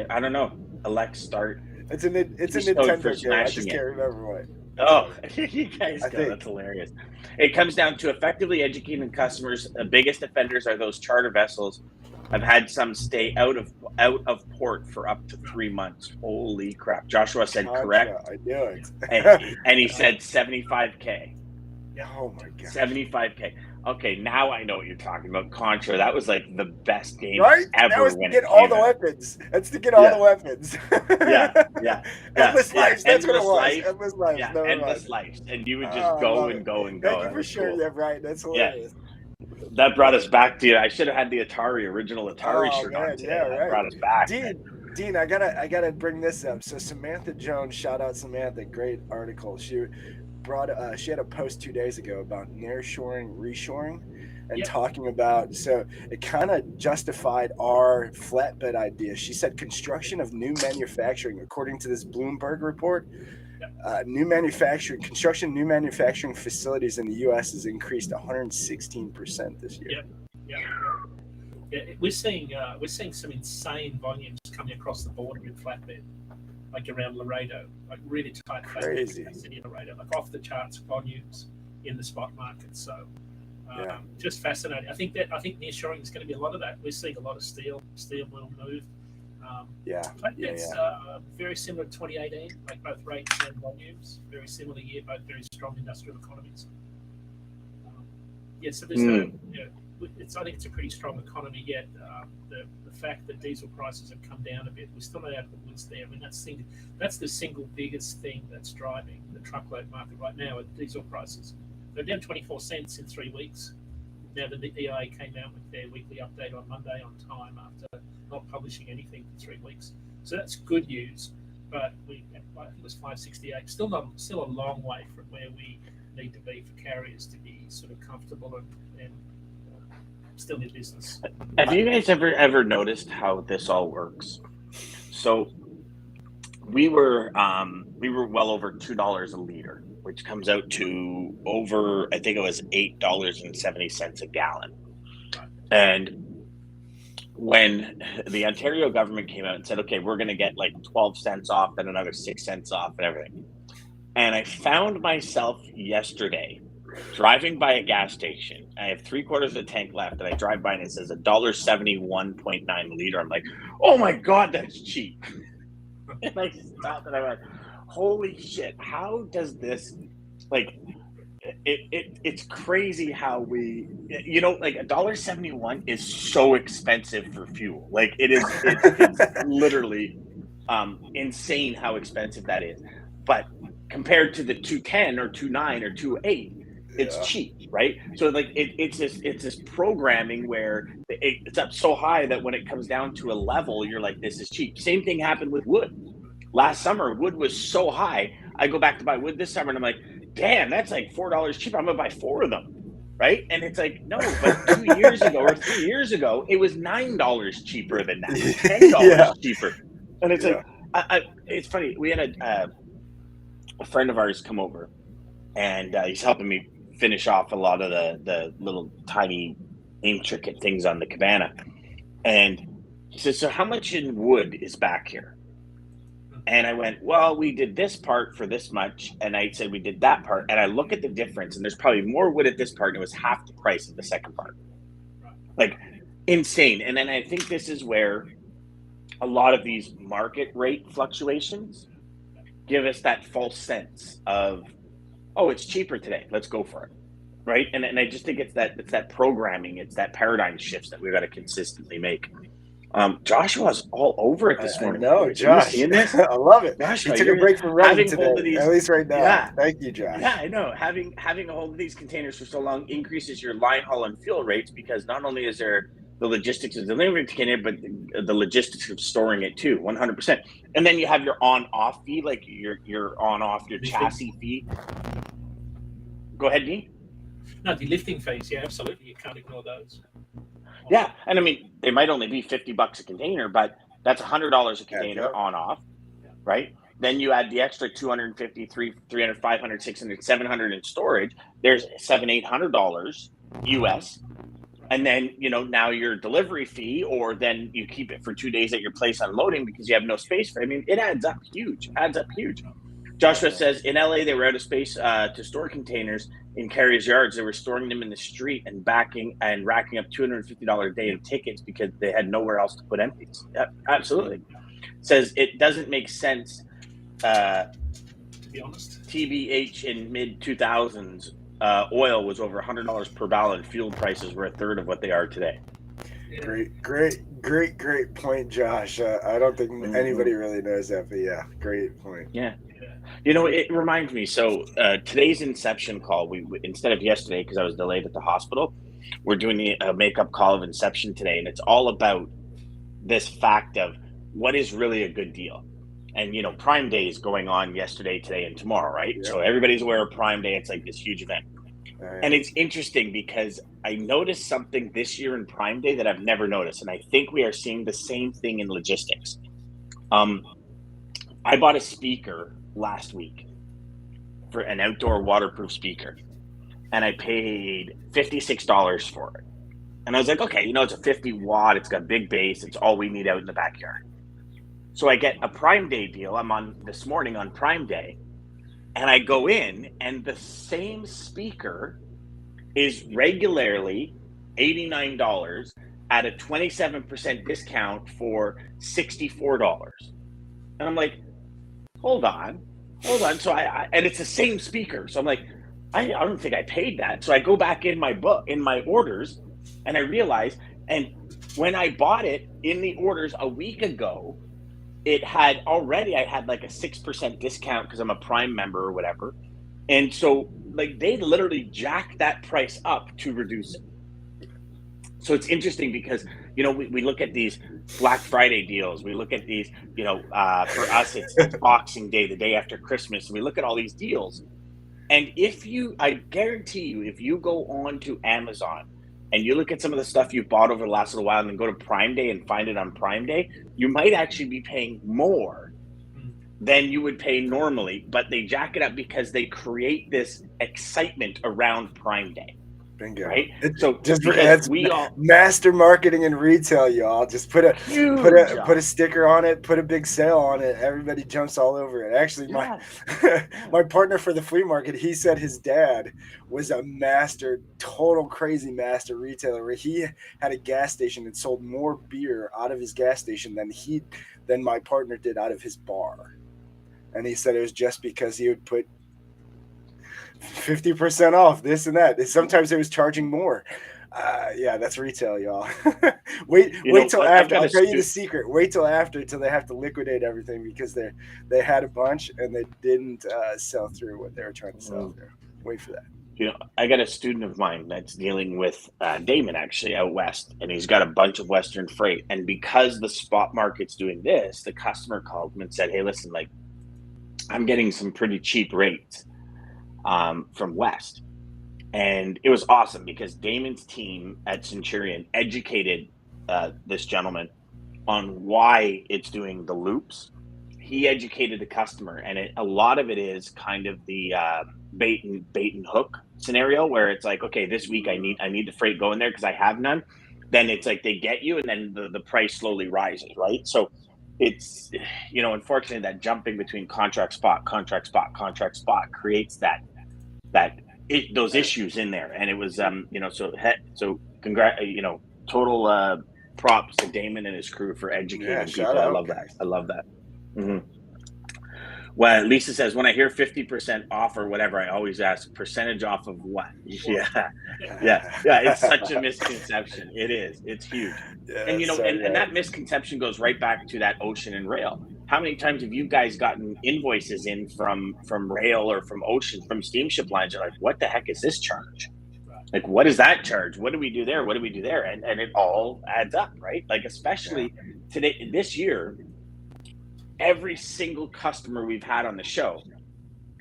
I don't know. Elect start. It's a Nintendo game. I just can't remember what. Oh, you guys go. That's hilarious. It comes down to effectively educating customers. The biggest offenders are those charter vessels. I've had some stay out of port for up to 3 months. Holy crap! Joshua said correct. I knew it. and he said 75K. Oh my god. 75K. Okay, now I know what you're talking about. Contra. That was like the best game ever. That was to get all the weapons. That's to get all the weapons. Yeah. Endless lives. That's what it was. Life. Endless lives. Yeah, endless lives. And you would just go and go and go. Thank you for sharing that, Brian. That's hilarious. That brought us back to I should have had the original Atari shirt on today. That brought us back. Dean, I gotta bring this up. So Samantha Jones, shout out Samantha, great article. She had a post 2 days ago about nearshoring, reshoring, and talking about, so it kind of justified our flatbed idea. She said construction of new manufacturing, according to this Bloomberg report, new manufacturing facilities in the U.S. has increased 116% this year. Yeah, we're seeing some insane volumes coming across the border in flatbed. Like around Laredo, like really tight, crazy city in Laredo, like off the charts volumes in the spot market. So, just fascinating. I think nearshoring is going to be a lot of that. We're seeing a lot of steel will move. It's very similar to 2018, like both rates and volumes. Very similar year, both very strong industrial economies. So there's I think it's a pretty strong economy yet. The fact that diesel prices have come down a bit, we're still not out of the woods there. I mean, that's the single biggest thing that's driving the truckload market right now are diesel prices. They're down 24 cents in 3 weeks. Now the EIA came out with their weekly update on Monday on time after not publishing anything for 3 weeks. So that's good news. But I think it was 568. Still a long way from where we need to be for carriers to be sort of comfortable and still in business. Have you guys ever noticed how this all works? So we were well over $2 a liter, which comes out to over, I think it was $8.70 a gallon. And when the Ontario government came out and said, okay, we're going to get like 12 cents off, then another 6 cents off and everything. And I found myself yesterday driving by a gas station. I have 3/4 of the tank left, and I drive by and it says $1.71.9 a liter. I'm like, oh my God, that's cheap. And I stopped and I went, holy shit, how does this, like, it's crazy how we, like $1.71 is so expensive for fuel. Like it's literally insane how expensive that is. But compared to the 210 or 2.9 or 2.8, it's cheap, right? So like it's this programming where it's up so high that when it comes down to a level, you're like, this is cheap. Same thing happened with wood. Last summer, wood was so high. I go back to buy wood this summer and I'm like, damn, that's like $4 cheaper. I'm gonna buy 4 of them, right? And it's like, no, but 2 years ago or 3 years ago, it was $9 cheaper than that, $10 cheaper. And it's like, it's funny. We had a friend of ours come over, and he's helping me finish off a lot of the little tiny intricate things on the cabana. And he says, so how much in wood is back here? And I went, well, we did this part for this much. And I said, we did that part. And I look at the difference, and there's probably more wood at this part, and it was half the price of the second part. Like, insane. And then I think this is where a lot of these market rate fluctuations give us that false sense of, oh, it's cheaper today, let's go for it, right? And I just think it's that programming, it's that paradigm shifts that we've got to consistently make. Joshua's all over it this morning. No, Josh. I love it. Josh, he took a break from running today, at least right now. Yeah. Thank you, Josh. Yeah, I know. Having a hold of these containers for so long increases your line haul and fuel rates, because not only is there the logistics of delivering the container, but the logistics of storing it too, 100%. And then you have your on-off fee, like your on-off, your chassis fee. Go ahead, Dean. No, the lifting fees, yeah, absolutely. You can't ignore those. Yeah, and I mean, they might only be $50 a container, but that's $100 a container on off, right? Then you add the extra $250, $300, $500, $600, $700 in storage. There's $700-800 US, and then now your delivery fee, or then you keep it for 2 days at your place unloading because you have no space for it. I mean, it adds up huge. Joshua says in LA they were out of space to store containers in carriers' yards. They were storing them in the street and racking up $250 a day in tickets because they had nowhere else to put empties. Yep, absolutely. Says it doesn't make sense. To be honest, TBH in mid 2000s, oil was over $100 per barrel, and fuel prices were a third of what they are today. Great point, Josh. I don't think anybody really knows that, but yeah, great point. Yeah. It reminds me. So today's Inception call, we instead of yesterday, because I was delayed at the hospital, we're doing a makeup call of Inception today, and it's all about this fact of what is really a good deal. And Prime Day is going on yesterday, today, and tomorrow, right? Yeah. So everybody's aware of Prime Day. It's like this huge event. Right. And it's interesting because I noticed something this year in Prime Day that I've never noticed, and I think we are seeing the same thing in logistics. I bought a speaker last week, for an outdoor waterproof speaker, and I paid $56 for it. And I was like, okay, it's a 50 watt, it's got big bass, it's all we need out in the backyard. So I get a Prime Day deal. I'm on this morning on Prime Day, and I go in, and the same speaker is regularly $89 at a 27% discount for $64. And I'm like, hold on. So and it's the same speaker. So I'm like, I don't think I paid that. So I go back in my orders, and I realize, and when I bought it in the orders a week ago, I had like a 6% discount because I'm a Prime member or whatever. And so like they literally jacked that price up to reduce it. So it's interesting because, we look at these Black Friday deals. We look at these, for us, it's Boxing Day, the day after Christmas. And we look at all these deals. And I guarantee you, if you go on to Amazon and you look at some of the stuff you've bought over the last little while and then go to Prime Day and find it on Prime Day, you might actually be paying more than you would pay normally, but they jack it up because they create this excitement around Prime Day. Bingo. Right? So just we all master marketing and retail, y'all. Just put a sticker on it, put a big sale on it. Everybody jumps all over it. Actually, my partner for the flea market, he said his dad was a total crazy master retailer where he had a gas station that sold more beer out of his gas station than my partner did out of his bar. And he said it was just because he would put 50% off this and that. Sometimes it was charging more. Yeah, that's retail, y'all. wait till after. I'll tell you the secret. Wait till after, till they have to liquidate everything because they had a bunch and they didn't sell through what they were trying to sell through. Wait for that. I got a student of mine that's dealing with Daman actually out west, and he's got a bunch of Western freight. And because the spot market's doing this, the customer called him and said, "Hey, listen, like, I'm getting some pretty cheap rates from West." And it was awesome because Damon's team at Centurion educated this gentleman on why it's doing the loops. He educated the customer, and a lot of it is kind of the bait and hook scenario where it's like, okay, this week I need the freight going there because I have none. Then it's like they get you, and then the price slowly rises, right? So it's, unfortunately, that jumping between contract spot creates those issues in there. And it was, so total props to Daman and his crew for educating people. I love that. Mm-hmm. Well, Lisa says, when I hear 50% off or whatever, I always ask, percentage off of what? Yeah. It's such a misconception. It is. It's huge. Yeah, and that misconception goes right back to that ocean and rail. How many times have you guys gotten invoices in from rail or from ocean, from steamship lines? You're like, what the heck is this charge? Like, what is that charge? What do we do there? What do we do there? And it all adds up, right? Like, especially this year, every single customer we've had on the show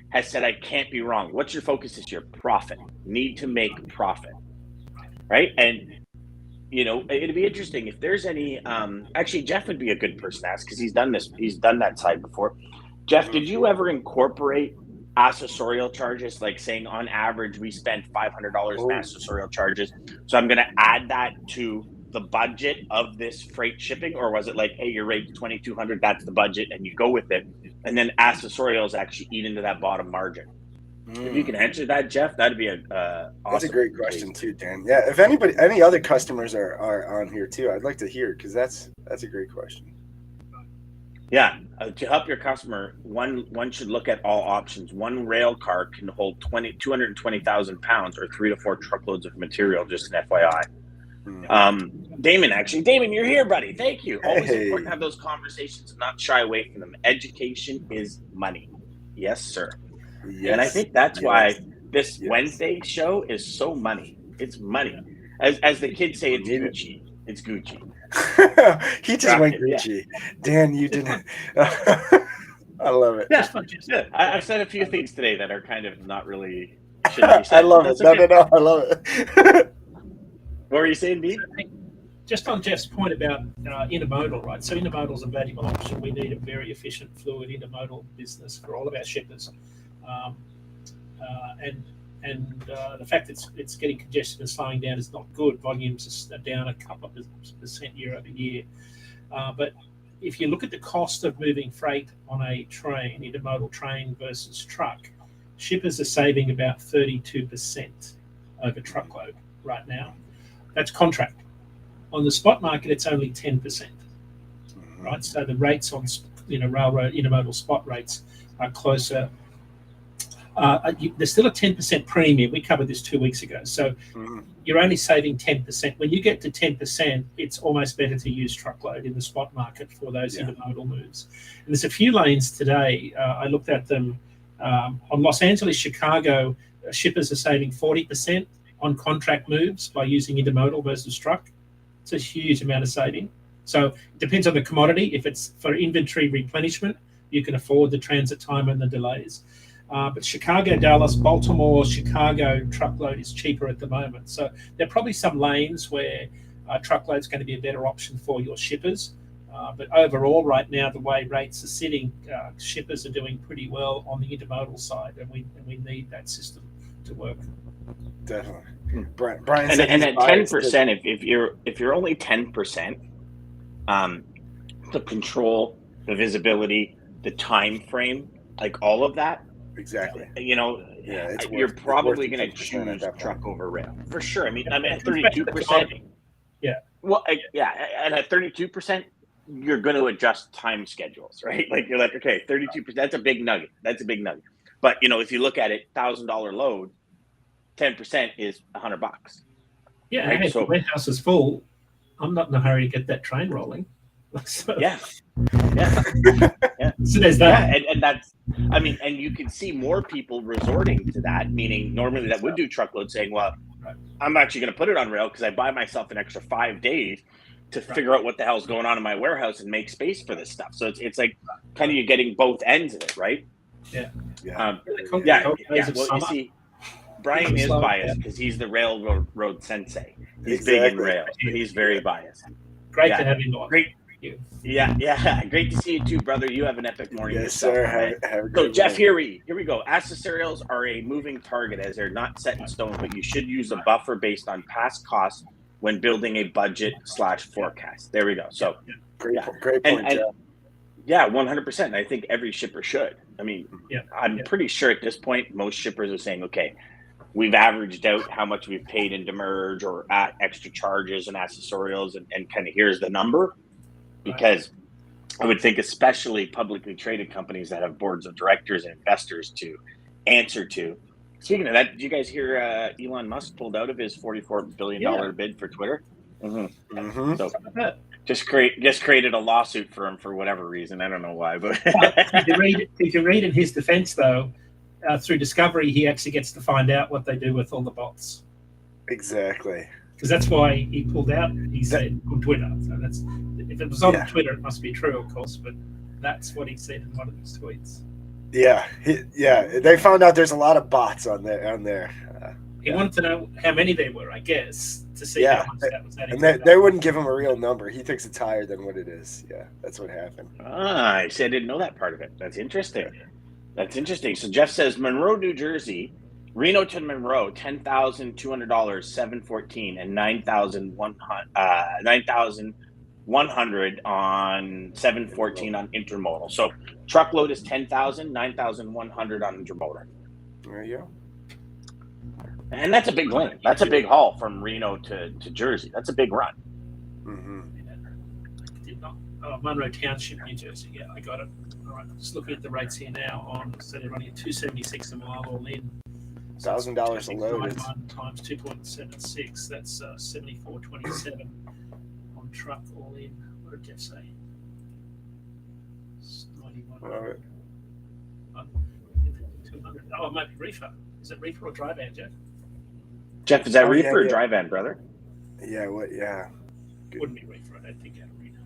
has said, I can't be wrong. What's your focus this year? Profit. Need to make profit, right? And, it'd be interesting if there's any, actually, Jeff would be a good person to ask because he's done that side before. Jeff, did you ever incorporate accessorial charges, like saying on average we spend $500 in accessorial charges, so I'm going to add that to the budget of this freight shipping? Or was it like, hey, your rate's $2,200, that's the budget, and you go with it, and then accessorials actually eat into that bottom margin? If you can answer that, Jeff, that'd be awesome. That's a great question too, Dan. Yeah, if any other customers are on here too, I'd like to hear, because that's a great question. Yeah, to help your customer, one should look at all options. One rail car can hold 220,000 pounds or 3 to 4 truckloads of material, just an FYI. Daman, you're here, buddy. Thank you. Always important to have those conversations and not shy away from them. Education is money. Yes, sir. Yes. And I think that's why this Wednesday show is so money. It's money. As the kids say, it's Gucci. It's Gucci. He just went Gucci. Yeah. Dan, you didn't. I love it. Yeah. I've said a few things today that are kind of not really. I love it. Okay. No, I love it. What were you saying, Dean? Just on Jeff's point about intermodal, right? So intermodal is a valuable option. We need a very efficient, fluid intermodal business for all of our shippers. And the fact that it's getting congested and slowing down is not good. Volumes are down a couple of % year over year. But if you look at the cost of moving freight on a train, intermodal train versus truck, shippers are saving about 32% over truckload right now. That's contract. On the spot market, it's only 10%, right? So the rates on railroad intermodal spot rates are closer. There's still a 10% premium. We covered this 2 weeks ago. So you're only saving 10%. When you get to 10%, it's almost better to use truckload in the spot market for those intermodal moves. And there's a few lanes today. I looked at them on Los Angeles, Chicago. Shippers are saving 40% on contract moves by using intermodal versus truck. It's a huge amount of saving. So it depends on the commodity. If it's for inventory replenishment, you can afford the transit time and the delays. But Chicago, Dallas, Baltimore, Chicago truckload is cheaper at the moment. So there are probably some lanes where truckload is going to be a better option for your shippers. But overall, right now, the way rates are sitting, shippers are doing pretty well on the intermodal side, and we need that system to work. Definitely. Brian said and at 10%, if you're only 10%, the control, the visibility, the time frame, like all of that, exactly. You're probably going to choose truck over rail for sure. I mean, at 32%. Yeah. Well, and at 32%, you're going to adjust time schedules, right? Like you're like, okay, 32%. That's a big nugget. But if you look at it, $1,000 load, 10% is $100. Yeah, right? and if the warehouse is full, I'm not in a hurry to get that train rolling. So, yeah. So there's that. Yeah, and that's, and you can see more people resorting to that, meaning normally that would do truckload saying, well, I'm actually going to put it on rail because I buy myself an extra 5 days to figure out what the hell's going on in my warehouse and make space for this stuff. So it's like kind of you're getting both ends of it, right? Yeah. Well, you see, Brian is biased because he's the railroad sensei. He's big in rails. He's very biased. Great to have you on. Great. Yeah. Great to see you too, brother. You have an epic morning. Yes, sir. Have a so, good Jeff, morning. here we go. Accessorials are a moving target as they're not set in stone, but you should use a buffer based on past costs when building a budget/forecast. There we go. So, great point, Jeff. Yeah, 100%. I think every shipper should. I'm pretty sure at this point, most shippers are saying, okay, we've averaged out how much we've paid in demurrage or extra charges and accessorials, and kind of here's the number. Because I would think especially publicly traded companies that have boards of directors and investors to answer to. Speaking of that, did you guys hear Elon Musk pulled out of his $44 billion bid for Twitter? Mm-hmm. Mm-hmm. So just created a lawsuit for him for whatever reason. I don't know why. But if you read in his defense, though, through Discovery, he actually gets to find out what they do with all the bots. Exactly. Because that's why he pulled out, he said, on Twitter. So that's, if it was on Twitter, it must be true, of course, but that's what he said in one of his tweets. Yeah, they found out there's a lot of bots on there. He wanted to know how many there were, I guess, to see how much that was adding. And they wouldn't give him a real number. He thinks it's higher than what it is. Yeah, that's what happened. I see. I didn't know that part of it. That's interesting. So Jeff says Monroe, New Jersey, Reno to Monroe, $10,200, $714, and $9,100 on $714 on intermodal. So truckload is $10,000, $9,100 on intermodal. There you go. And that's a big lane. That's a big haul from Reno to Jersey. That's a big run. Mm-hmm. Monroe Township, New Jersey. Yeah, I got it. All right, just looking at the rates here now. So they're running at $276 a mile all in. $1,000 a load times 2.76. That's 74.27 on truck all in. What did Jeff say? 91. 200. Oh, it might be reefer. Is it reefer or dry van, Jeff? Jeff, is that reefer or dry van, brother? Yeah. What? Yeah. Good. Wouldn't be reefer. I don't think out of Reno.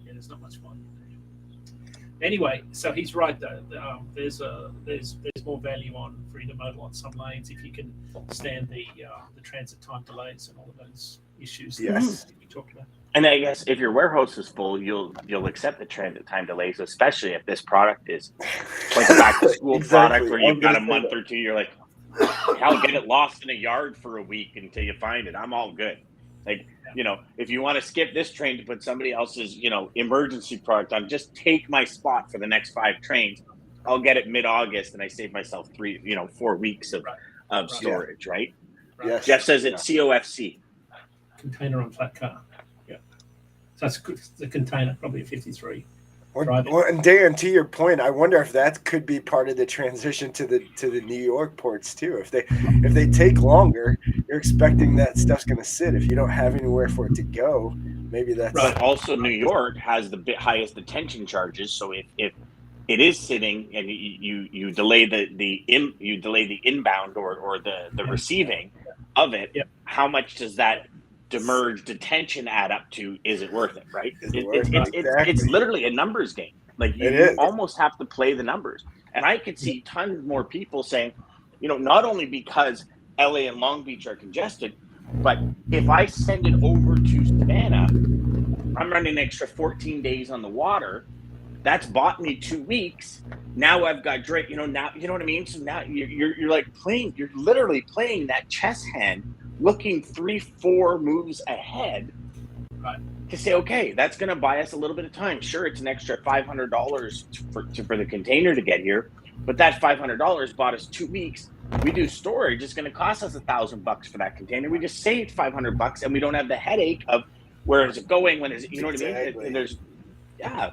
Yeah, there's not much volume there. Anyway, so he's right though. There's more value on for intermodal on some lanes if you can stand the transit time delays and all of those issues. Yes. That we talked about. And I guess if your warehouse is full, you'll accept the transit time delays, especially if this product is like a back to school product where you've got a month or two. You're like, hell, get it lost in a yard for a week until you find it. I'm all good. Like, if you want to skip this train to put somebody else's, emergency product on, just take my spot for the next 5 trains. I'll get it mid-August and I save myself 4 weeks of storage, right? Yes. Jeff says it's COFC. Container on flat car. Yeah. So that's the container, probably a 53. Well, and Dan, to your point, I wonder if that could be part of the transition to the New York ports too. If they take longer, you're expecting that stuff's going to sit. If you don't have anywhere for it to go, maybe that's. But also, New York has the highest detention charges. So if it is sitting and you delay the inbound or the receiving of it, how much does that demurrage detention add up to? Is it worth it, right? It's literally a numbers game. Like you almost have to play the numbers. And I could see tons more people saying, not only because LA and Long Beach are congested, but if I send it over to Savannah, I'm running an extra 14 days on the water. That's bought me 2 weeks. Now I've got Drake, now, you know what I mean? So now you're like you're literally playing that chess hand, looking 3-4 moves ahead, Right. to say, okay, that's going to buy us a little bit of time. Sure, it's an extra $500 for the container to get here, but that $500 bought us 2 weeks. We do storage, it's going to cost us $1,000 for that container. We just saved $500, and we don't have the headache of where is it going, when is it, you know what I mean? And there's, yeah.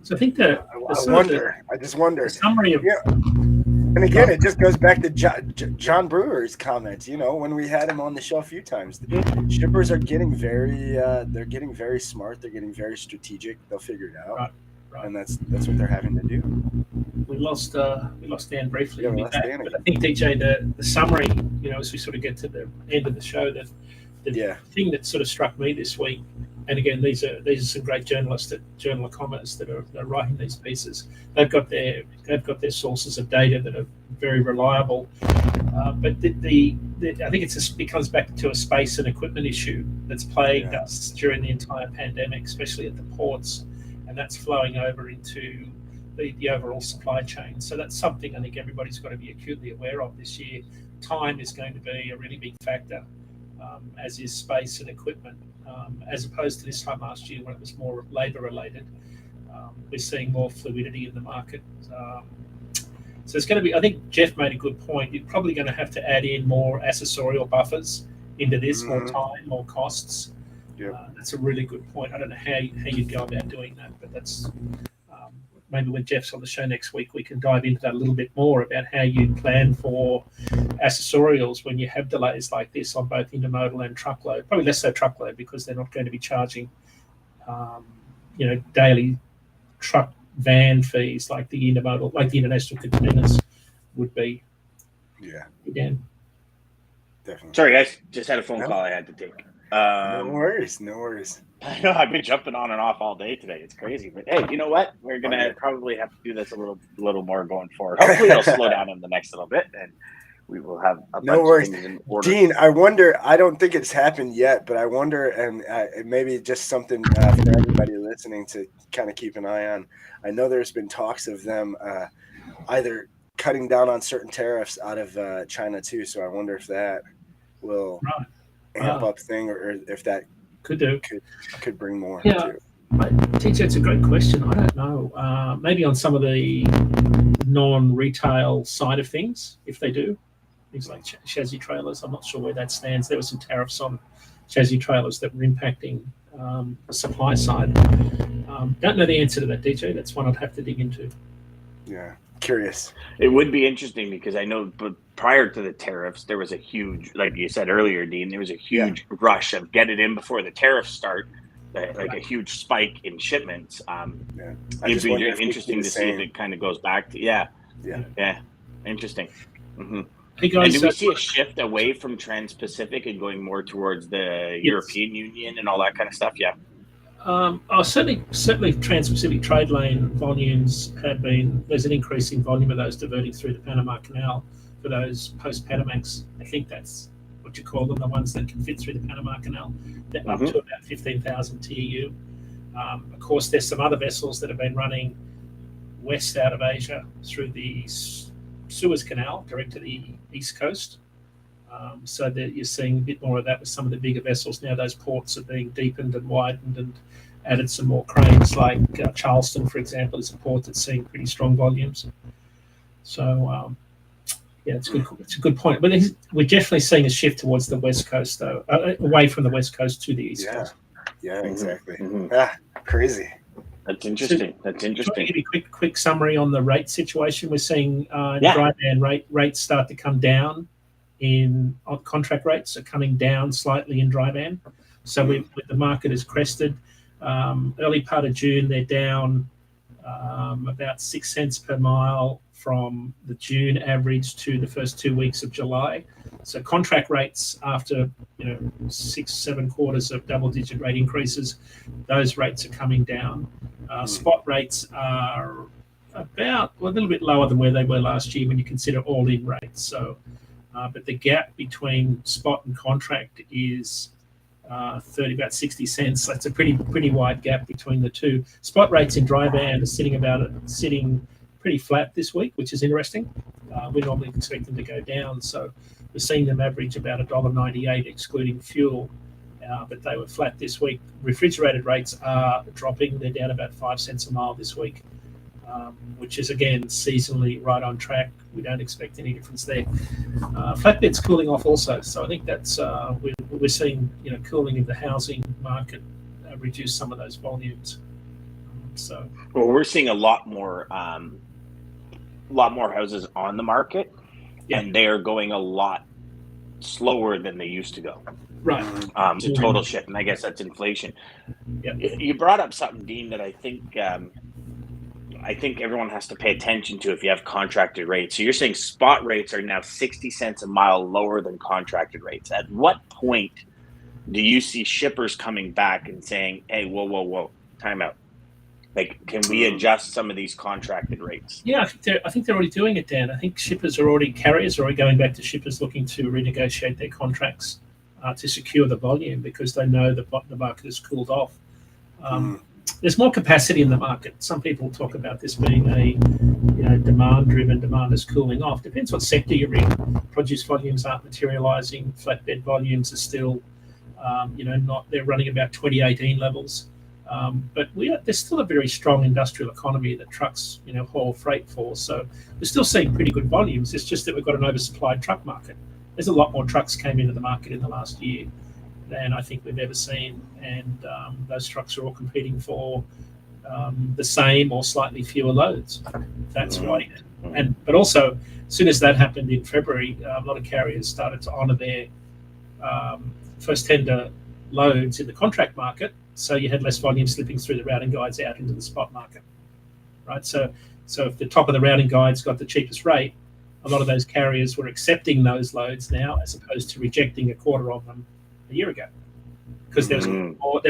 So I think I just wonder. The summary of And again, it just goes back to John Brewer's comments. When we had him on the show a few times, shippers are getting they're getting very smart. They're getting very strategic. They'll figure it out, right. And that's what they're having to do. We lost Dan briefly. Yeah, But I think DJ, the summary, as we sort of get to the end of the show, the thing that sort of struck me this week. And again, these are some great journalists at Journal of Commerce that are writing these pieces. They've got their sources of data that are very reliable. But I think it comes back to a space and equipment issue that's plagued us during the entire pandemic, especially at the ports, and that's flowing over into the overall supply chain. So that's something I think everybody's got to be acutely aware of this year. Time is going to be a really big factor, as is space and equipment. As opposed to this time last year when it was more labour related. We're seeing more fluidity in the market. So it's going to be, I think Jeff made a good point. You're probably going to have to add in more accessorial buffers into this, more time, more costs. That's a really good point. I don't know how you'd go about doing that, but that's maybe when Jeff's on the show next week, we can dive into that a little bit more about how you plan for accessorials when you have delays like this on both intermodal and truckload. Probably less so truckload because they're not going to be charging, daily truck van fees like the intermodal, like the international containers would be. Yeah. Again. Definitely. Sorry, guys. Just had a phone call I had to take. No worries. I know I've been jumping on and off all day today. It's crazy, but hey, you know what? We're gonna probably have to do this a little more going forward. Hopefully, it'll slow down in the next little bit, and we will have a bunch of things in order. Dean, I wonder. I don't think it's happened yet, but I wonder, and maybe just something for everybody listening to kind of keep an eye on. I know there's been talks of them either cutting down on certain tariffs out of China too. So I wonder if that will amp up thing, or if that could bring more. Yeah, TJ, it's a great question. I don't know. Maybe on some of the non-retail side of things, if they do things like chassis trailers, I'm not sure where that stands. There were some tariffs on chassis trailers that were impacting the supply side. Don't know the answer to that, DJ. That's one I'd have to dig into. Yeah, curious. It would be interesting because I know, but prior to the tariffs, there was a huge, like you said earlier, Dean, there was a huge rush of get it in before the tariffs start, like a huge spike in shipments. It'd be interesting to see if it kind of goes back to, interesting. Mm-hmm. Hey guys, and do we see a shift away from Trans-Pacific and going more towards the European Union and all that kind of stuff? Yeah. Certainly Trans-Pacific trade lane volumes there's an increasing volume of those diverting through the Panama Canal for those post-Panamax. I think that's what you call them, the ones that can fit through the Panama Canal. They're up to about 15,000 TEU. Of course, there's some other vessels that have been running west out of Asia through the Suez Canal direct to the east coast. So that you're seeing a bit more of that with some of the bigger vessels now. Those ports are being deepened and widened and added some more cranes, like Charleston, for example, is a port that's seeing pretty strong volumes. So, it's a good point. But we're definitely seeing a shift towards the west coast, though, away from the west coast to the east coast. Yeah, exactly. Crazy. That's interesting. So, to give you a quick summary on the rate situation, we're seeing dry van rates start to come down. On contract rates are coming down slightly in dry van. So with the market has crested. Early part of June, they're down about 6 cents per mile from the June average to the first 2 weeks of July. So contract rates after 6-7 quarters of double-digit rate increases, those rates are coming down. Spot rates are about a little bit lower than where they were last year when you consider all-in rates. So, but the gap between spot and contract is about 60 cents. That's a pretty wide gap between the two. Spot rates in dry van are sitting pretty flat this week, which is interesting. We normally expect them to go down, so we're seeing them average about $1.98 excluding fuel. But they were flat this week. Refrigerated rates are dropping. They're down about 5 cents a mile this week, which is, again, seasonally right on track. We don't expect any difference there. Flatbed's cooling off also. So I think that's we're seeing cooling of the housing market reduce some of those volumes. Well, we're seeing a lot more houses on the market, and they are going a lot slower than they used to go. Right. It's a total shift, and I guess that's inflation. Yep. You brought up something, Dean, that I think everyone has to pay attention to if you have contracted rates. So you're saying spot rates are now 60 cents a mile lower than contracted rates. At what point do you see shippers coming back and saying, hey, whoa, time out? Like, can we adjust some of these contracted rates? Yeah, I think they're already doing it, Dan. I think carriers are already going back to shippers looking to renegotiate their contracts to secure the volume because they know the market has cooled off. There's more capacity in the market. Some people talk about this being a demand-driven. Demand is cooling off. Depends what sector you're in. Produce volumes aren't materializing. Flatbed volumes are still, not. They're running about 2018 levels. But there's still a very strong industrial economy that trucks, haul freight for. So we're still seeing pretty good volumes. It's just that we've got an oversupplied truck market. There's a lot more trucks came into the market in the last year than I think we've ever seen, and those trucks are all competing for the same or slightly fewer loads. That's right. But also, as soon as that happened in February, a lot of carriers started to honour their first tender loads in the contract market. So you had less volume slipping through the routing guides out into the spot market, right? So if the top of the routing guides got the cheapest rate, a lot of those carriers were accepting those loads now as opposed to rejecting a quarter of them a year ago because there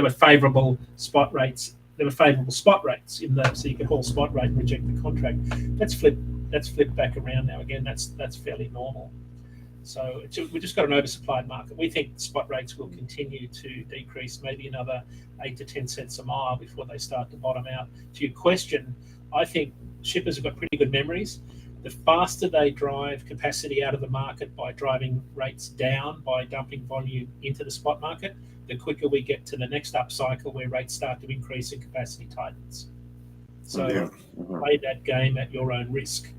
were favourable spot rates. There were favourable spot rates in that, so you could haul spot rate and reject the contract. That's flipped back around now again. That's fairly normal. So we've just got an oversupplied market. We think spot rates will continue to decrease, maybe another 8 to 10 cents a mile before they start to bottom out. To your question, I think shippers have got pretty good memories. The faster they drive capacity out of the market by driving rates down, by dumping volume into the spot market, the quicker we get to the next upcycle where rates start to increase and capacity tightens. So play that game at your own risk.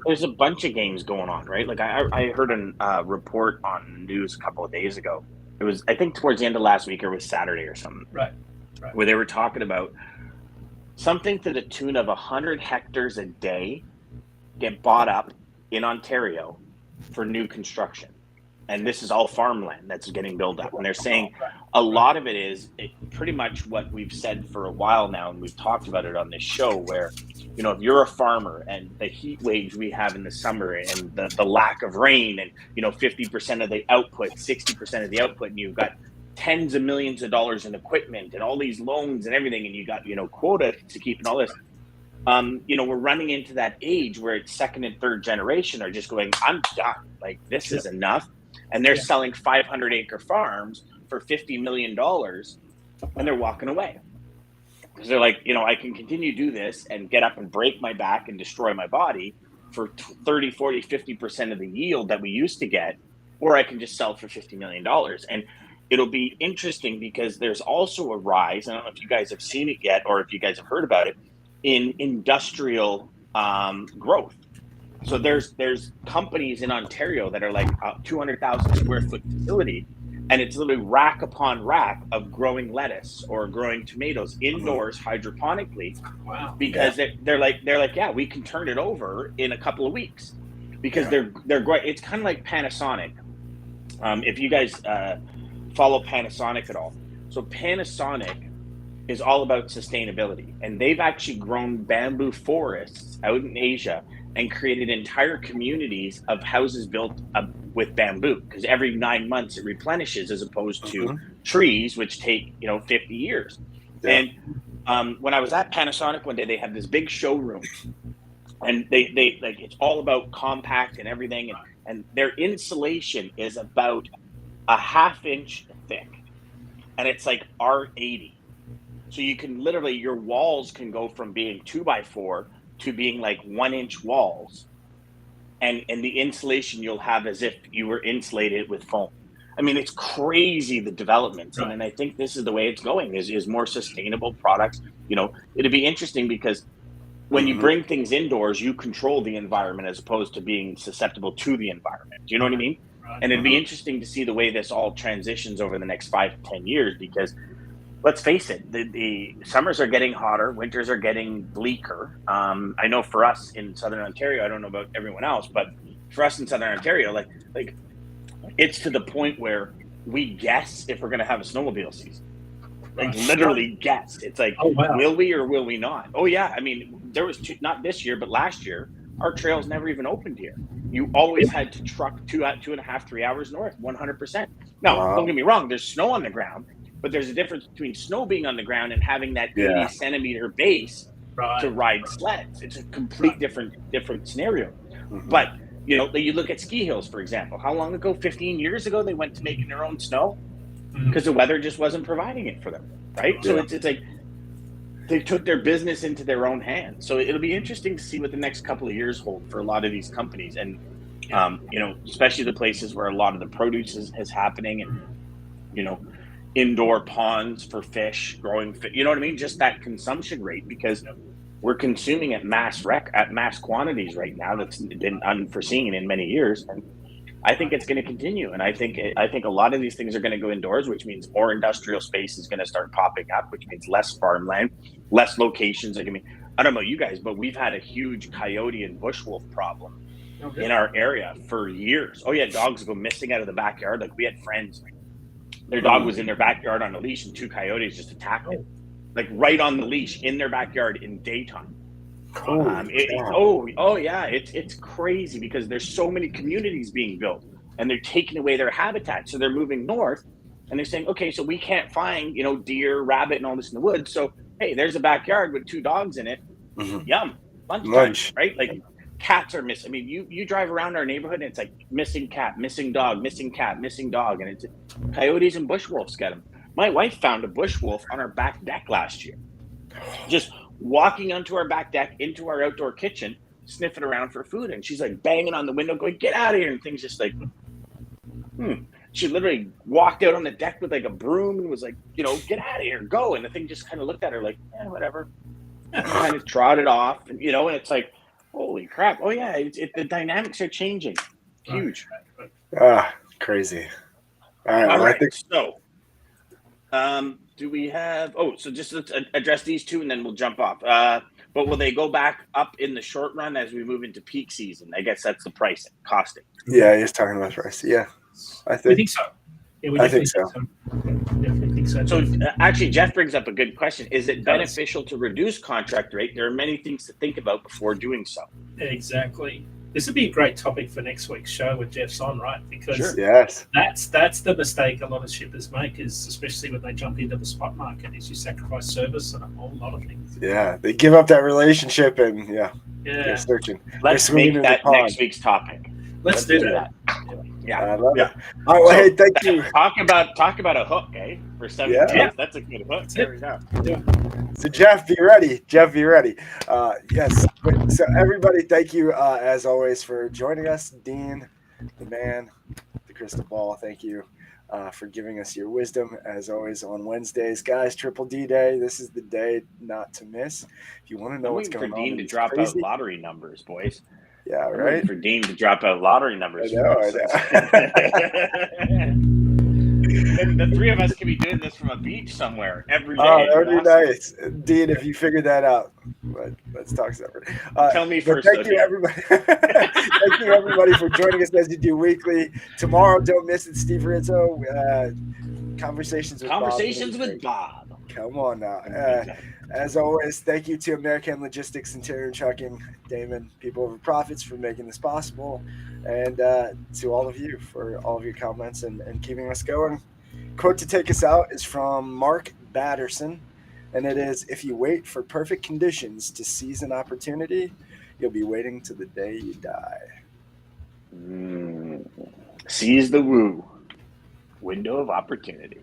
There's a bunch of games going on, right? Like I heard a report on the news a couple of days ago. It was, I think, towards the end of last week, or it was Saturday or something, right. Where they were talking about something to the tune of 100 hectares a day get bought up in Ontario for new construction. And this is all farmland that's getting built up. And they're saying a lot of it is pretty much what we've said for a while now, and we've talked about it on this show, where, if you're a farmer and the heat waves we have in the summer and the lack of rain and, 50% of the output, 60% of the output, and you've got tens of millions of dollars in equipment and all these loans and everything, and you got, quota to keep and all this. We're running into that age where it's second and third generation are just going, I'm done. Like, this is enough. And they're selling 500-acre farms for $50 million, and they're walking away. Because they're like, I can continue to do this and get up and break my back and destroy my body for 30, 40, 50% of the yield that we used to get, or I can just sell for $50 million. And it'll be interesting because there's also a rise, I don't know if you guys have seen it yet or if you guys have heard about it, in industrial growth. So there's companies in Ontario that are like a 200,000 square foot facility, and it's literally rack upon rack of growing lettuce or growing tomatoes indoors hydroponically. Wow. Because they're like, yeah, we can turn it over in a couple of weeks because they're great. It's kind of like Panasonic. If you guys follow Panasonic at all. So Panasonic is all about sustainability, and they've actually grown bamboo forests out in Asia and created entire communities of houses built with bamboo, because every 9 months it replenishes, as opposed to trees, which take 50 years. And When I was at Panasonic one day, they had this big showroom, and they like, it's all about compact and everything, and their insulation is about a half inch thick, and it's like R80. So you can literally, your walls can go from being 2x4 to being like 1 inch walls, and the insulation you'll have as if you were insulated with foam. I mean, it's crazy, the developments, and I think this is the way it's going. Is more sustainable products. You know, it'd be interesting because when you bring things indoors, you control the environment as opposed to being susceptible to the environment. Do you know what I mean? And it'd be interesting to see the way this all transitions over the next 5 to 10 years, because let's face it, the summers are getting hotter, winters are getting bleaker. I know for us in Southern Ontario, I don't know about everyone else, but for us in Southern Ontario, like it's to the point where we guess if we're going to have a snowmobile season. Like literally guess. It's like, will we or will we not? Oh yeah, I mean, there was not this year, but last year, our trails never even opened here. You always had to truck 2.5, 3 hours north, 100%. Now, don't get me wrong, there's snow on the ground, but there's a difference between snow being on the ground and having that 80 centimeter base to ride sleds. It's a complete different scenario. But you know, you look at ski hills, for example. How long ago? 15 years ago, they went to making their own snow because the weather just wasn't providing it for them, right? So it's like they took their business into their own hands. So it'll be interesting to see what the next couple of years hold for a lot of these companies, and you know, especially the places where a lot of the produce is happening, and you know, indoor ponds for fish, growing fish. You know what I mean? Just that consumption rate, because we're consuming at mass quantities right now. That's been unforeseen in many years, and I think it's going to continue. And I think a lot of these things are going to go indoors, which means more industrial space is going to start popping up, which means less farmland, less locations. Like, I mean, I don't know you guys, but we've had a huge coyote and bush wolf problem in our area for years. Oh yeah, dogs go missing out of the backyard. Like, we had friends, their dog was in their backyard on a leash, and 2 coyotes just attacked it, like right on the leash in their backyard in daytime. It's crazy because there's so many communities being built, and they're taking away their habitat. So they're moving north, and they're saying, okay, so we can't find, you know, deer, rabbit, and all this in the woods. So hey, there's a backyard with 2 dogs in it. Yum, lunch, right? Like, cats are missing. I mean, you drive around our neighborhood, and it's like missing cat, missing dog, missing cat, missing dog, and it's coyotes and bush wolves get them. My wife found a bush wolf on our back deck last year, just walking onto our back deck into our outdoor kitchen, sniffing around for food, and she's like banging on the window, going, "Get out of here!" And things just like, She literally walked out on the deck with like a broom and was like, you know, "Get out of here, go!" And the thing just kind of looked at her like, whatever, and kind of trotted off, and you know, and it's like, holy crap! Oh yeah, the dynamics are changing, huge. Crazy. All right. So, do we have? Oh, so just let's address these two, and then we'll jump off. But will they go back up in the short run as we move into peak season? I guess that's the pricing, costing. Yeah, he's talking about price. Yeah, we think so. Yeah, we think so. Definitely think so. So actually, Jeff brings up a good question. Is it beneficial to reduce contract rate? There are many things to think about before doing so. Exactly. This would be a great topic for next week's show with Jeff's on, right? Because that's the mistake a lot of shippers make, is especially when they jump into the spot market, is you sacrifice service and a whole lot of things. Yeah, they give up that relationship and they're searching. Let's make that next week's topic. Let's do that. Yeah. I love it. All right, well, hey, thank you. Talk about a hook, eh? For 7 days. That's a good hook. There we go. Yeah. So Jeff, be ready. Yes. So everybody, thank you as always for joining us. Dean, the man, the crystal ball. Thank you for giving us your wisdom as always on Wednesdays, guys. Triple D Day. This is the day not to miss. If you want to know what's going on, for Dean to drop out lottery numbers, boys. Yeah, right. For Dean to drop out lottery numbers. I know. And the 3 of us can be doing this from a beach somewhere every day. Oh, that would be nice. Dean, if you figured that out. But let's talk separate. Tell me first. Thank you, everybody. Thank you, everybody, for joining us as you do weekly. Tomorrow, don't miss it, Steve Rizzo. Conversations with Bob. Come on now. As always, thank you to American Logistics, Centurion Trucking, Daman, People Over Profits for making this possible, and to all of you for all of your comments and keeping us going. Quote to take us out is from Mark Batterson. And it is, if you wait for perfect conditions to seize an opportunity, you'll be waiting to the day you die. Seize the woo. Window of opportunity.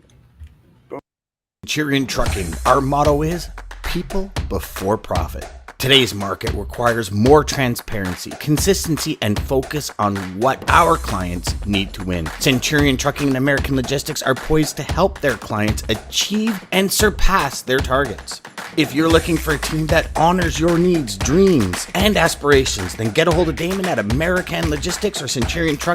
Centurion Trucking, our motto is people before profit. Today's market requires more transparency, consistency, and focus on what our clients need to win. Centurion Trucking and American Logistics are poised to help their clients achieve and surpass their targets. If you're looking for a team that honors your needs, dreams, and aspirations, then get a hold of Daman at American Logistics or Centurion Trucking.